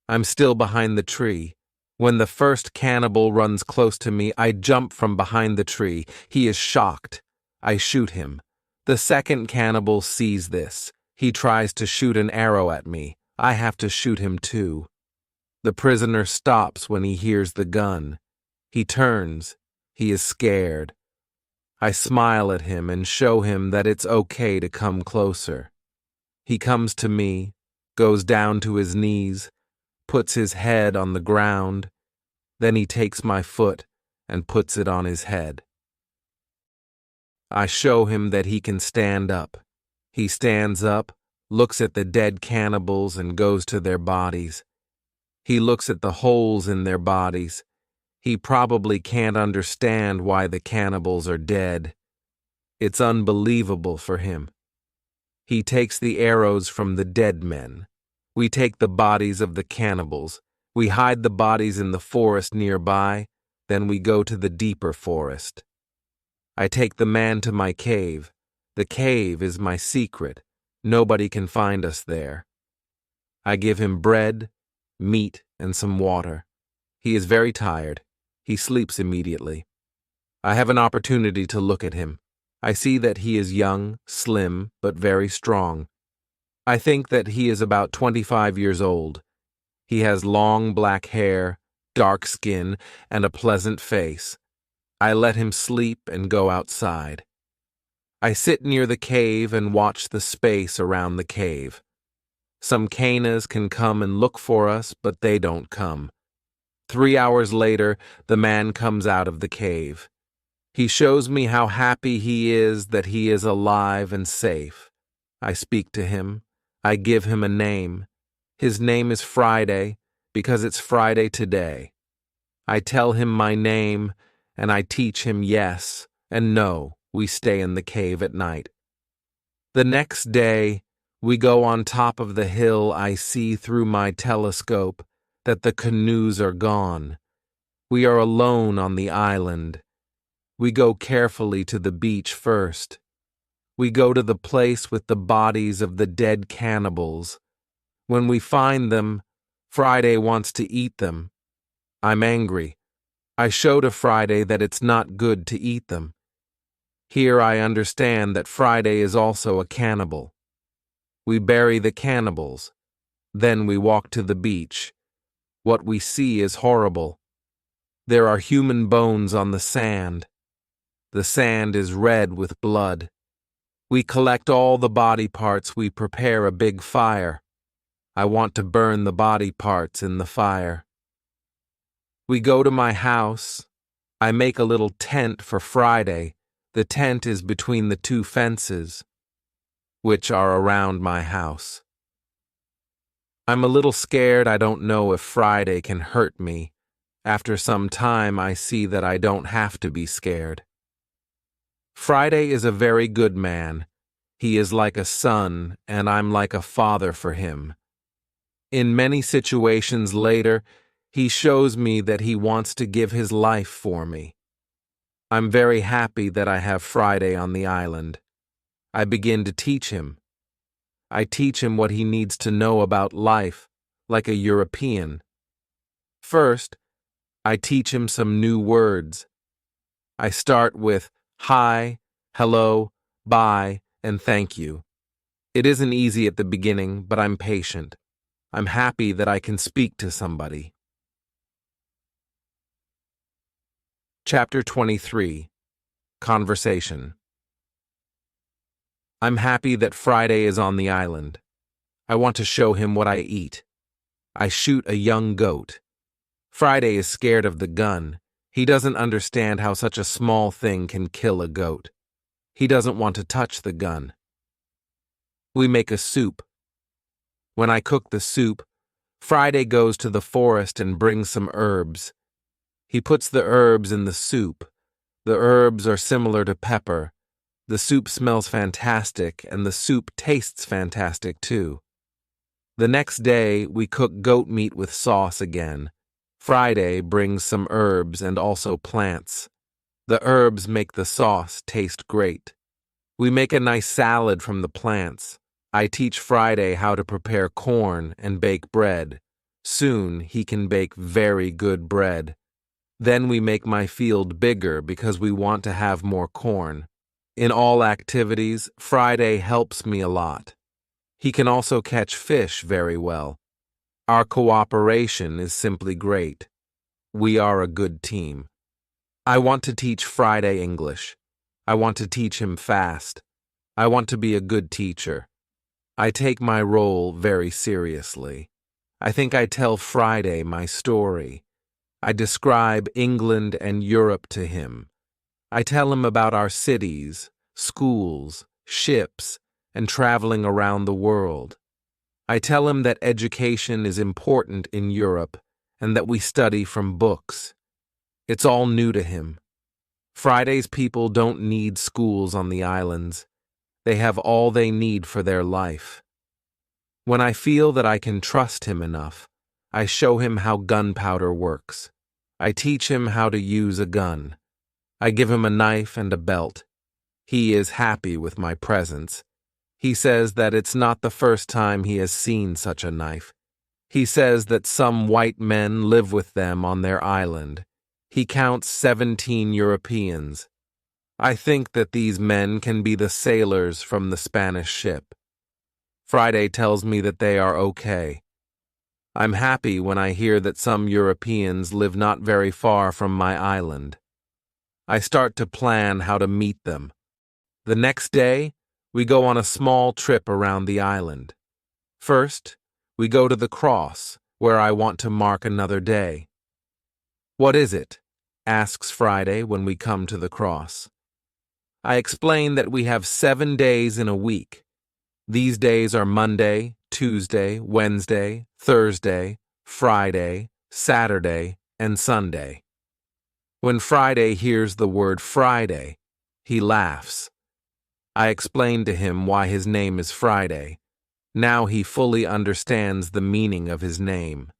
I'm still behind the tree. When the first cannibal runs close to me, I jump from behind the tree. He is shocked. I shoot him. The second cannibal sees this. He tries to shoot an arrow at me. I have to shoot him too. The prisoner stops when he hears the gun. He turns. He is scared. I smile at him and show him that it's okay to come closer. He comes to me, goes down to his knees, puts his head on the ground. Then he takes my foot and puts it on his head. I show him that he can stand up. He stands up, looks at the dead cannibals and goes to their bodies. He looks at the holes in their bodies. He probably can't understand why the cannibals are dead. It's unbelievable for him. He takes the arrows from the dead men. We take the bodies of the cannibals. We hide the bodies in the forest nearby. Then we go to the deeper forest. I take the man to my cave. The cave is my secret. Nobody can find us there. I give him bread, meat, and some water. He is very tired. He sleeps immediately. I have an opportunity to look at him. I see that he is young, slim, but very strong. I think that he is about 25 years old. He has long black hair, dark skin, and a pleasant face. I let him sleep and go outside. I sit near the cave and watch the space around the cave. Some canas can come and look for us, but they don't come. 3 hours later, the man comes out of the cave. He shows me how happy he is that he is alive and safe. I speak to him. I give him a name. His name is Friday, because it's Friday today. I tell him my name, and I teach him yes and no. We stay in the cave at night. The next day, we go on top of the hill. I see through my telescope that the canoes are gone. We are alone on the island. We go carefully to the beach first. We go to the place with the bodies of the dead cannibals. When we find them, Friday wants to eat them. I'm angry. I show to Friday that it's not good to eat them. Here I understand that Friday is also a cannibal. We bury the cannibals. Then we walk to the beach. What we see is horrible. There are human bones on the sand. The sand is red with blood. We collect all the body parts. We prepare a big fire. I want to burn the body parts in the fire. We go to my house. I make a little tent for Friday. The tent is between the two fences, which are around my house. I'm a little scared. I don't know if Friday can hurt me. After some time, I see that I don't have to be scared. Friday is a very good man. He is like a son, and I'm like a father for him. In many situations later, he shows me that he wants to give his life for me. I'm very happy that I have Friday on the island. I begin to teach him. I teach him what he needs to know about life, like a European. First, I teach him some new words. I start with hi, hello, bye, and thank you. It isn't easy at the beginning, but I'm patient. I'm happy that I can speak to somebody. Chapter 23. Conversation. I'm happy that Friday is on the island. I want to show him what I eat. I shoot a young goat. Friday is scared of the gun. He doesn't understand how such a small thing can kill a goat. He doesn't want to touch the gun. We make a soup. When I cook the soup, Friday goes to the forest and brings some herbs. He puts the herbs in the soup. The herbs are similar to pepper. The soup smells fantastic, and the soup tastes fantastic too. The next day, we cook goat meat with sauce again. Friday brings some herbs and also plants. The herbs make the sauce taste great. We make a nice salad from the plants. I teach Friday how to prepare corn and bake bread. Soon he can bake very good bread. Then we make my field bigger because we want to have more corn. In all activities, Friday helps me a lot. He can also catch fish very well. Our cooperation is simply great. We are a good team. I want to teach Friday English. I want to teach him fast. I want to be a good teacher. I take my role very seriously. I think I tell Friday my story. I describe England and Europe to him. I tell him about our cities, schools, ships, and traveling around the world. I tell him that education is important in Europe and that we study from books. It's all new to him. Friday's people don't need schools on the islands. They have all they need for their life. When I feel that I can trust him enough, I show him how gunpowder works. I teach him how to use a gun. I give him a knife and a belt. He is happy with my presence. He says that it's not the first time he has seen such a knife. He says that some white men live with them on their island. He counts 17 Europeans. I think that these men can be the sailors from the Spanish ship. Friday tells me that they are okay. I'm happy when I hear that some Europeans live not very far from my island. I start to plan how to meet them. The next day, we go on a small trip around the island. First, we go to the cross, where I want to mark another day. "What is it?" asks Friday when we come to the cross. I explain that we have 7 days in a week. These days are Monday, Tuesday, Wednesday, Thursday, Friday, Saturday, and Sunday. When Friday hears the word Friday, he laughs. I explain to him why his name is Friday. Now he fully understands the meaning of his name.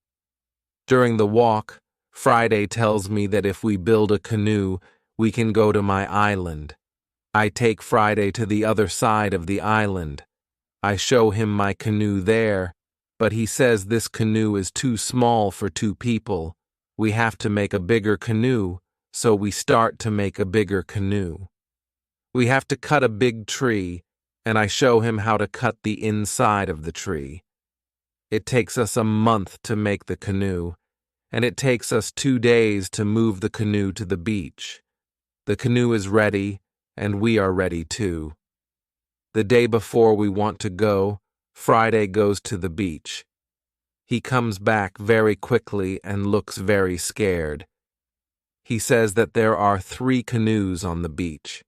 During the walk, Friday tells me that if we build a canoe, we can go to my island. I take Friday to the other side of the island. I show him my canoe there, but he says this canoe is too small for 2 people. We have to make a bigger canoe, so we start to make a bigger canoe. We have to cut a big tree, and I show him how to cut the inside of the tree. It takes us a month to make the canoe, and it takes us 2 days to move the canoe to the beach. The canoe is ready, and we are ready too. The day before we want to go, Friday goes to the beach. He comes back very quickly and looks very scared. He says that there are 3 canoes on the beach.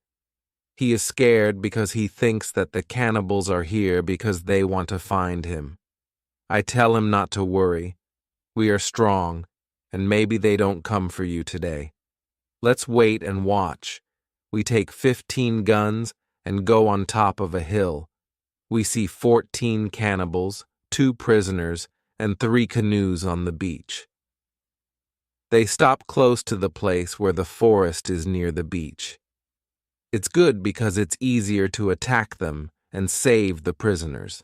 He is scared because he thinks that the cannibals are here because they want to find him. I tell him not to worry. We are strong, and maybe they don't come for you today. Let's wait and watch. We take 15 guns and go on top of a hill. We see 14 cannibals, 2 prisoners, and 3 canoes on the beach. They stop close to the place where the forest is near the beach. It's good because it's easier to attack them and save the prisoners.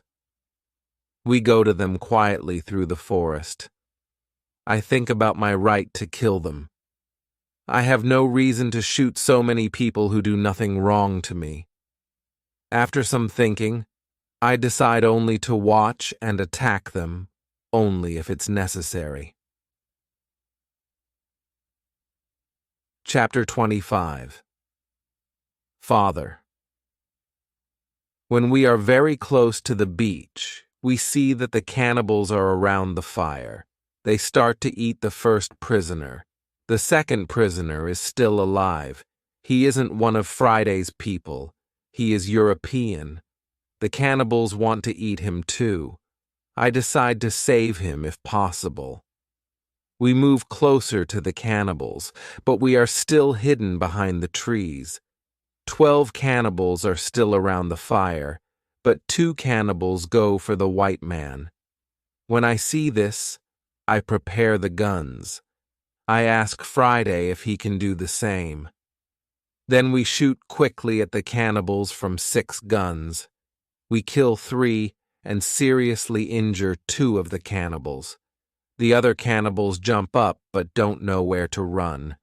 We go to them quietly through the forest. I think about my right to kill them. I have no reason to shoot so many people who do nothing wrong to me. After some thinking, I decide only to watch and attack them, only if it's necessary. Chapter 25. Father. When we are very close to the beach, we see that the cannibals are around the fire. They start to eat the first prisoner. The second prisoner is still alive. He isn't one of Friday's people. He is European. The cannibals want to eat him too. I decide to save him if possible. We move closer to the cannibals, but we are still hidden behind the trees. 12 cannibals are still around the fire, but 2 cannibals go for the white man. When I see this, I prepare the guns. I ask Friday if he can do the same. Then we shoot quickly at the cannibals from 6 guns. We kill 3 and seriously injure 2 of the cannibals. The other cannibals jump up but don't know where to run.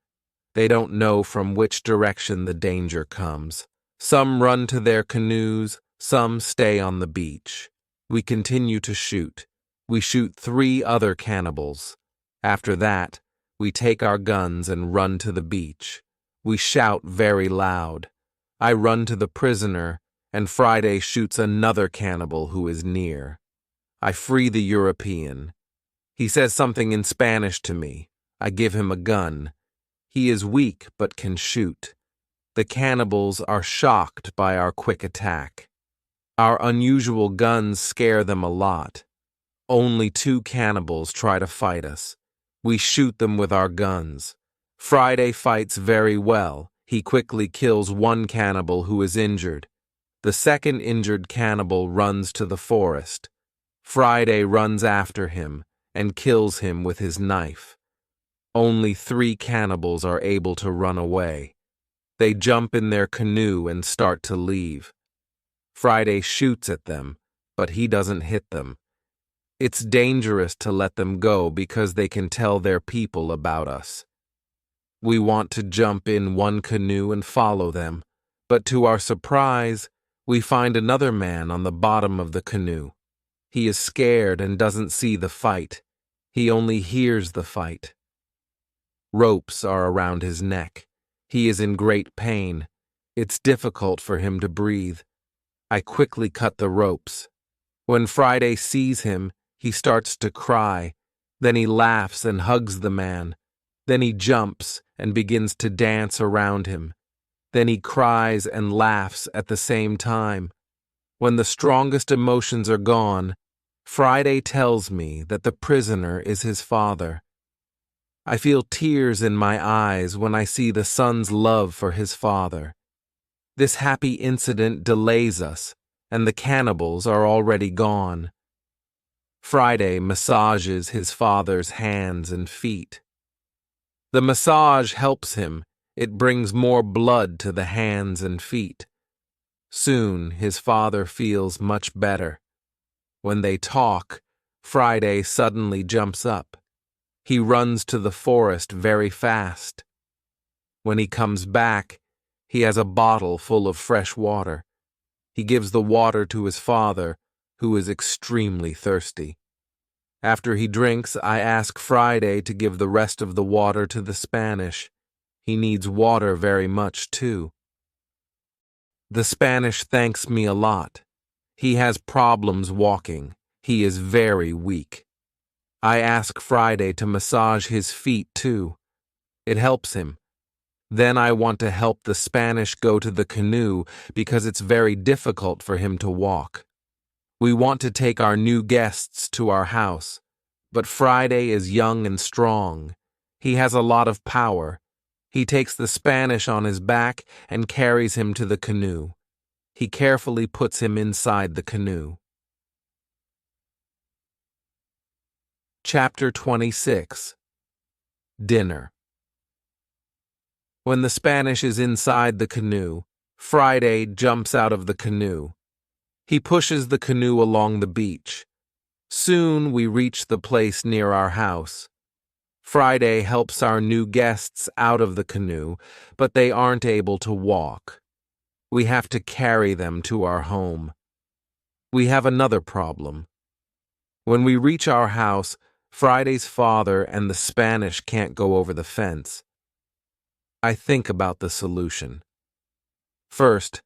They don't know from which direction the danger comes. Some run to their canoes, some stay on the beach. We continue to shoot. We shoot 3 other cannibals. After that, we take our guns and run to the beach. We shout very loud. I run to the prisoner, and Friday shoots another cannibal who is near. I free the European. He says something in Spanish to me. I give him a gun. He is weak but can shoot. The cannibals are shocked by our quick attack. Our unusual guns scare them a lot. Only 2 cannibals try to fight us. We shoot them with our guns. Friday fights very well. He quickly kills 1 cannibal who is injured. The second injured cannibal runs to the forest. Friday runs after him and kills him with his knife. Only 3 cannibals are able to run away. They jump in their canoe and start to leave. Friday shoots at them, but he doesn't hit them. It's dangerous to let them go because they can tell their people about us. We want to jump in one canoe and follow them, but to our surprise, we find another man on the bottom of the canoe. He is scared and doesn't see the fight. He only hears the fight. Ropes are around his neck. He is in great pain. It's difficult for him to breathe. I quickly cut the ropes. When Friday sees him, he starts to cry. Then he laughs and hugs the man. Then he jumps and begins to dance around him. Then he cries and laughs at the same time. When the strongest emotions are gone, Friday tells me that the prisoner is his father. I feel tears in my eyes when I see the son's love for his father. This happy incident delays us, and the cannibals are already gone. Friday massages his father's hands and feet. The massage helps him. It brings more blood to the hands and feet. Soon his father feels much better. When they talk, Friday suddenly jumps up. He runs to the forest very fast. When he comes back, he has a bottle full of fresh water. He gives the water to his father, who is extremely thirsty. After he drinks, I ask Friday to give the rest of the water to the Spanish. He needs water very much, too. The Spanish thanks me a lot. He has problems walking. He is very weak. I ask Friday to massage his feet, too. It helps him. Then I want to help the Spanish go to the canoe because it's very difficult for him to walk. We want to take our new guests to our house, but Friday is young and strong. He has a lot of power. He takes the Spanish on his back and carries him to the canoe. He carefully puts him inside the canoe. Chapter 26. Dinner. When the Spanish is inside the canoe, Friday jumps out of the canoe. He pushes the canoe along the beach. Soon we reach the place near our house. Friday helps our new guests out of the canoe, but they aren't able to walk. We have to carry them to our home. We have another problem. When we reach our house, Friday's father and the Spanish can't go over the fence. I think about the solution. First,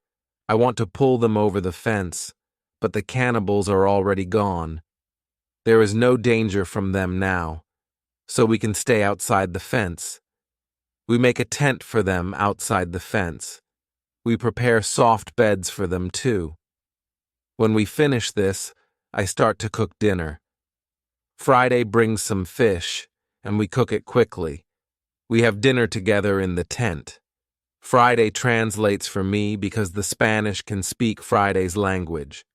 I want to pull them over the fence, but the cannibals are already gone. There is no danger from them now, so we can stay outside the fence. We make a tent for them outside the fence. We prepare soft beds for them too. When we finish this, I start to cook dinner. Friday brings some fish, and we cook it quickly. We have dinner together in the tent. Friday translates for me because the Spanish can speak Friday's language.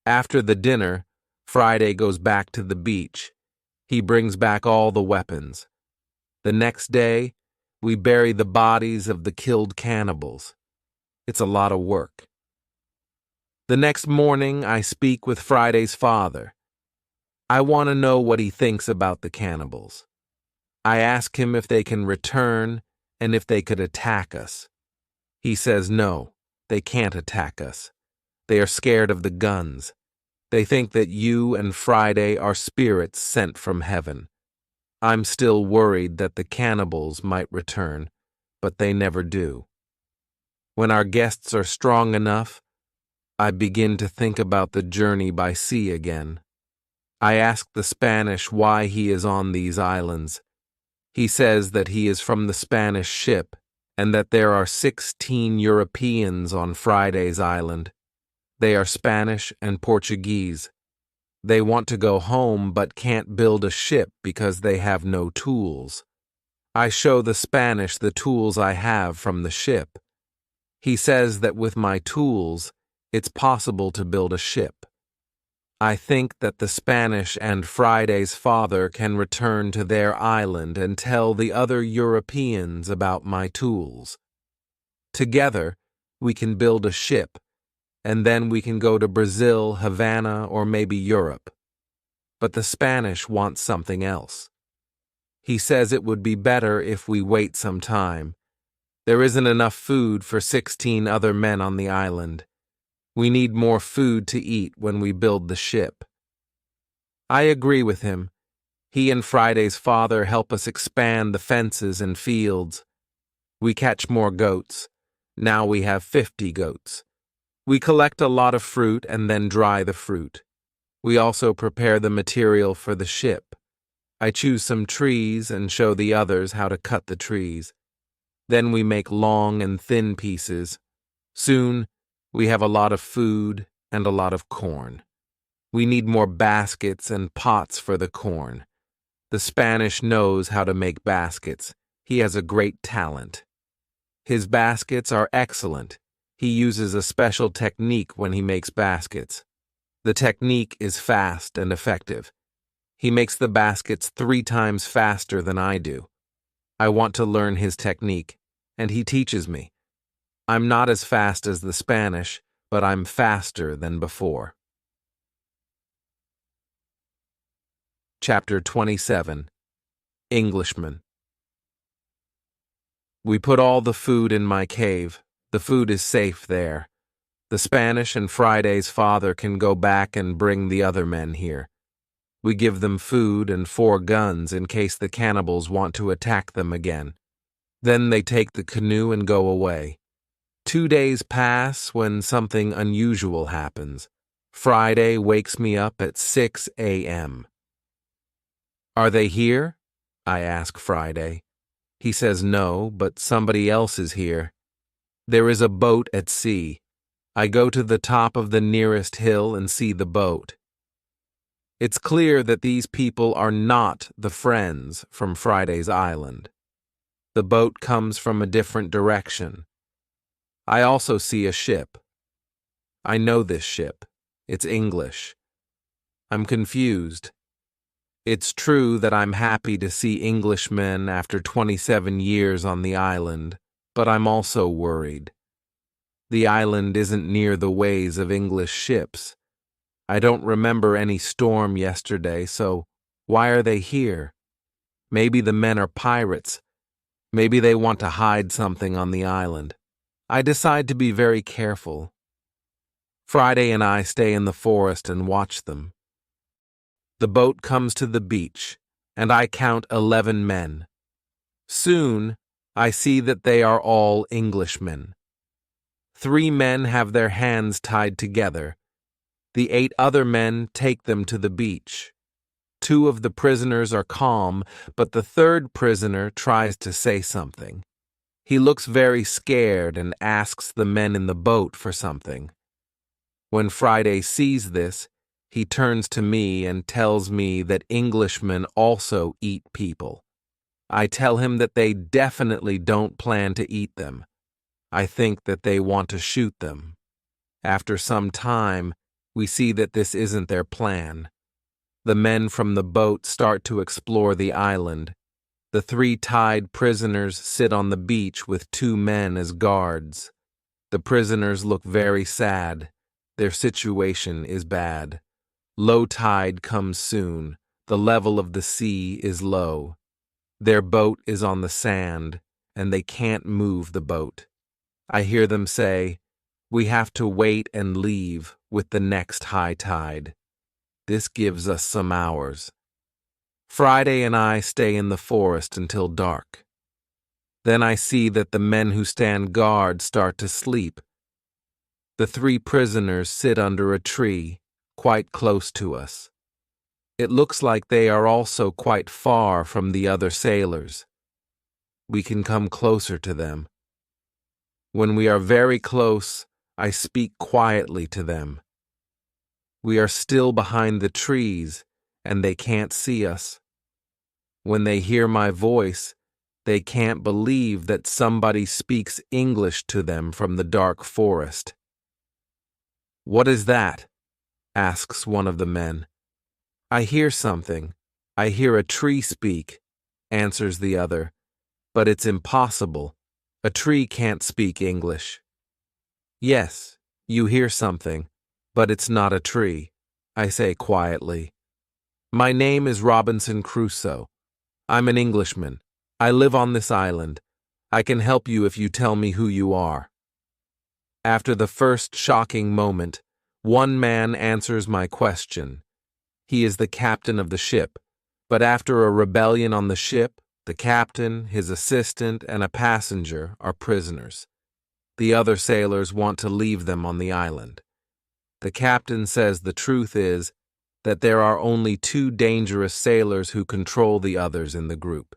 After the dinner, Friday goes back to the beach. He brings back all the weapons. The next day, we bury the bodies of the killed cannibals. It's a lot of work. The next morning, I speak with Friday's father. I want to know what he thinks about the cannibals. I ask him if they can return and if they could attack us. He says no, they can't attack us. They are scared of the guns. They think that you and Friday are spirits sent from heaven. I'm still worried that the cannibals might return, but they never do. When our guests are strong enough, I begin to think about the journey by sea again. I ask the Spanish why he is on these islands. He says that he is from the Spanish ship and that there are 16 Europeans on Friday's island. They are Spanish and Portuguese. They want to go home but can't build a ship because they have no tools. I show the Spanish the tools I have from the ship. He says that with my tools, it's possible to build a ship. I think that the Spanish and Friday's father can return to their island and tell the other Europeans about my tools. Together, we can build a ship, and then we can go to Brazil, Havana, or maybe Europe. But the Spanish want something else. He says it would be better if we wait some time. There isn't enough food for 16 other men on the island. We need more food to eat when we build the ship. I agree with him. He and Friday's father help us expand the fences and fields. We catch more goats. Now we have 50 goats. We collect a lot of fruit and then dry the fruit. We also prepare the material for the ship. I choose some trees and show the others how to cut the trees. Then we make long and thin pieces. Soon, we have a lot of food and a lot of corn. We need more baskets and pots for the corn. The Spanish knows how to make baskets. He has a great talent. His baskets are excellent. He uses a special technique when he makes baskets. The technique is fast and effective. He makes the baskets 3 times faster than I do. I want to learn his technique, and he teaches me. I'm not as fast as the Spanish, but I'm faster than before. Chapter 27. Englishman. We put all the food in my cave. The food is safe there. The Spanish and Friday's father can go back and bring the other men here. We give them food and 4 guns in case the cannibals want to attack them again. Then they take the canoe and go away. 2 days pass when something unusual happens. Friday wakes me up at 6 a.m. Are they here? I ask Friday. He says no, but somebody else is here. There is a boat at sea. I go to the top of the nearest hill and see the boat. It's clear that these people are not the friends from Friday's island. The boat comes from a different direction. I also see a ship. I know this ship. It's English. I'm confused. It's true that I'm happy to see Englishmen after 27 years on the island, but I'm also worried. The island isn't near the ways of English ships. I don't remember any storm yesterday, so why are they here? Maybe the men are pirates. Maybe they want to hide something on the island. I decide to be very careful. Friday and I stay in the forest and watch them. The boat comes to the beach, and I count 11 men. Soon, I see that they are all Englishmen. 3 men have their hands tied together. The 8 other men take them to the beach. 2 of the prisoners are calm, but the 3rd prisoner tries to say something. He looks very scared and asks the men in the boat for something. When Friday sees this, he turns to me and tells me that Englishmen also eat people. I tell him that they definitely don't plan to eat them. I think that they want to shoot them. After some time, we see that this isn't their plan. The men from the boat start to explore the island. The 3 tied prisoners sit on the beach with 2 men as guards. The prisoners look very sad. Their situation is bad. Low tide comes soon. The level of the sea is low. Their boat is on the sand, and they can't move the boat. I hear them say, "We have to wait and leave with the next high tide." This gives us some hours. Friday and I stay in the forest until dark. Then I see that the men who stand guard start to sleep. The 3 prisoners sit under a tree, quite close to us. It looks like they are also quite far from the other sailors. We can come closer to them. When we are very close, I speak quietly to them. We are still behind the trees, and they can't see us. When they hear my voice, they can't believe that somebody speaks English to them from the dark forest. "What is that?" asks one of the men. "I hear something. I hear a tree speak," answers the other. "But it's impossible. A tree can't speak English." "Yes, you hear something, but it's not a tree," I say quietly. "My name is Robinson Crusoe. I'm an Englishman. I live on this island. I can help you if you tell me who you are." After the first shocking moment, one man answers my question. He is the captain of the ship, but after a rebellion on the ship, the captain, his assistant, and a passenger are prisoners. The other sailors want to leave them on the island. The captain says the truth is that there are only 2 dangerous sailors who control the others in the group.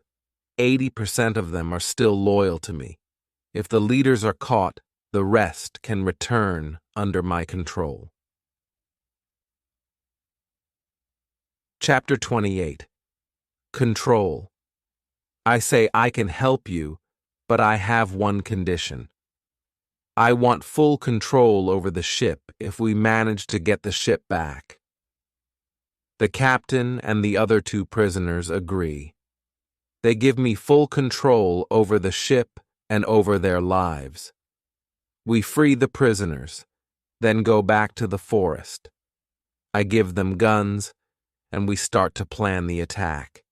80% of them are still loyal to me. If the leaders are caught, the rest can return under my control. Chapter 28. Control. I say I can help you, but I have one condition. I want full control over the ship if we manage to get the ship back. The captain and the other 2 prisoners agree. They give me full control over the ship and over their lives. We free the prisoners, then go back to the forest. I give them guns, and we start to plan the attack.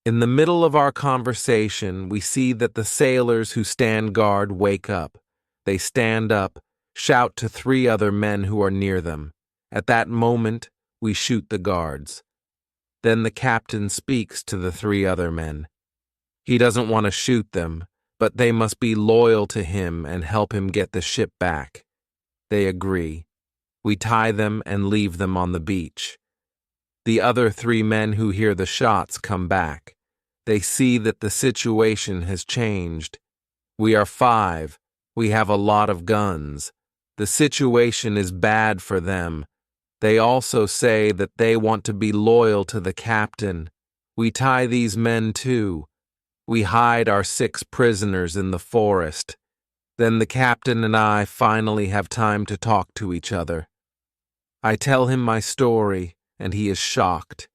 In the middle of our conversation, we see that the sailors who stand guard wake up. They stand up, shout to 3 other men who are near them. At that moment, we shoot the guards. Then the captain speaks to the 3 other men. He doesn't want to shoot them, but they must be loyal to him and help him get the ship back. They agree. We tie them and leave them on the beach. The other 3 men who hear the shots come back. They see that the situation has changed. We are 5. We have a lot of guns. The situation is bad for them. They also say that they want to be loyal to the captain. We tie these men too. We hide our 6 prisoners in the forest. Then the captain and I finally have time to talk to each other. I tell him my story, and he is shocked.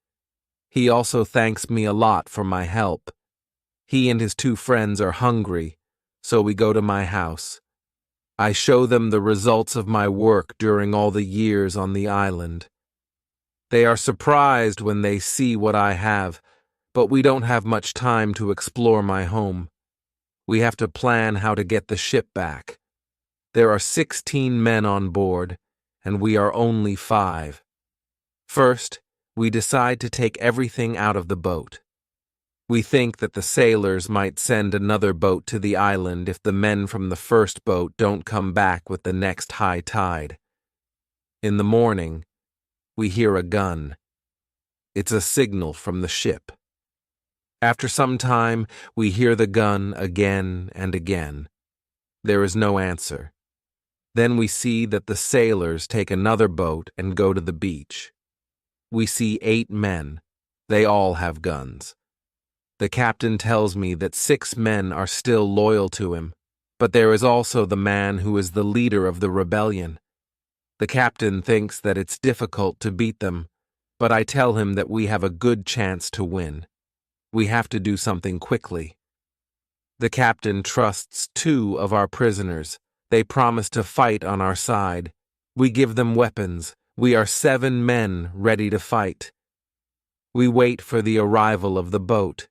He also thanks me a lot for my help. He and his 2 friends are hungry, so we go to my house. I show them the results of my work during all the years on the island. They are surprised when they see what I have, but we don't have much time to explore my home. We have to plan how to get the ship back. There are 16 men on board, and we are only 5. First, we decide to take everything out of the boat. We think that the sailors might send another boat to the island if the men from the first boat don't come back with the next high tide. In the morning, we hear a gun. It's a signal from the ship. After some time, we hear the gun again and again. There is no answer. Then we see that the sailors take another boat and go to the beach. We see 8 men. They all have guns. The captain tells me that 6 men are still loyal to him, but there is also the man who is the leader of the rebellion. The captain thinks that it's difficult to beat them, but I tell him that we have a good chance to win. We have to do something quickly. The captain trusts 2 of our prisoners. They promise to fight on our side. We give them weapons. We are 7 men ready to fight. We wait for the arrival of the boat.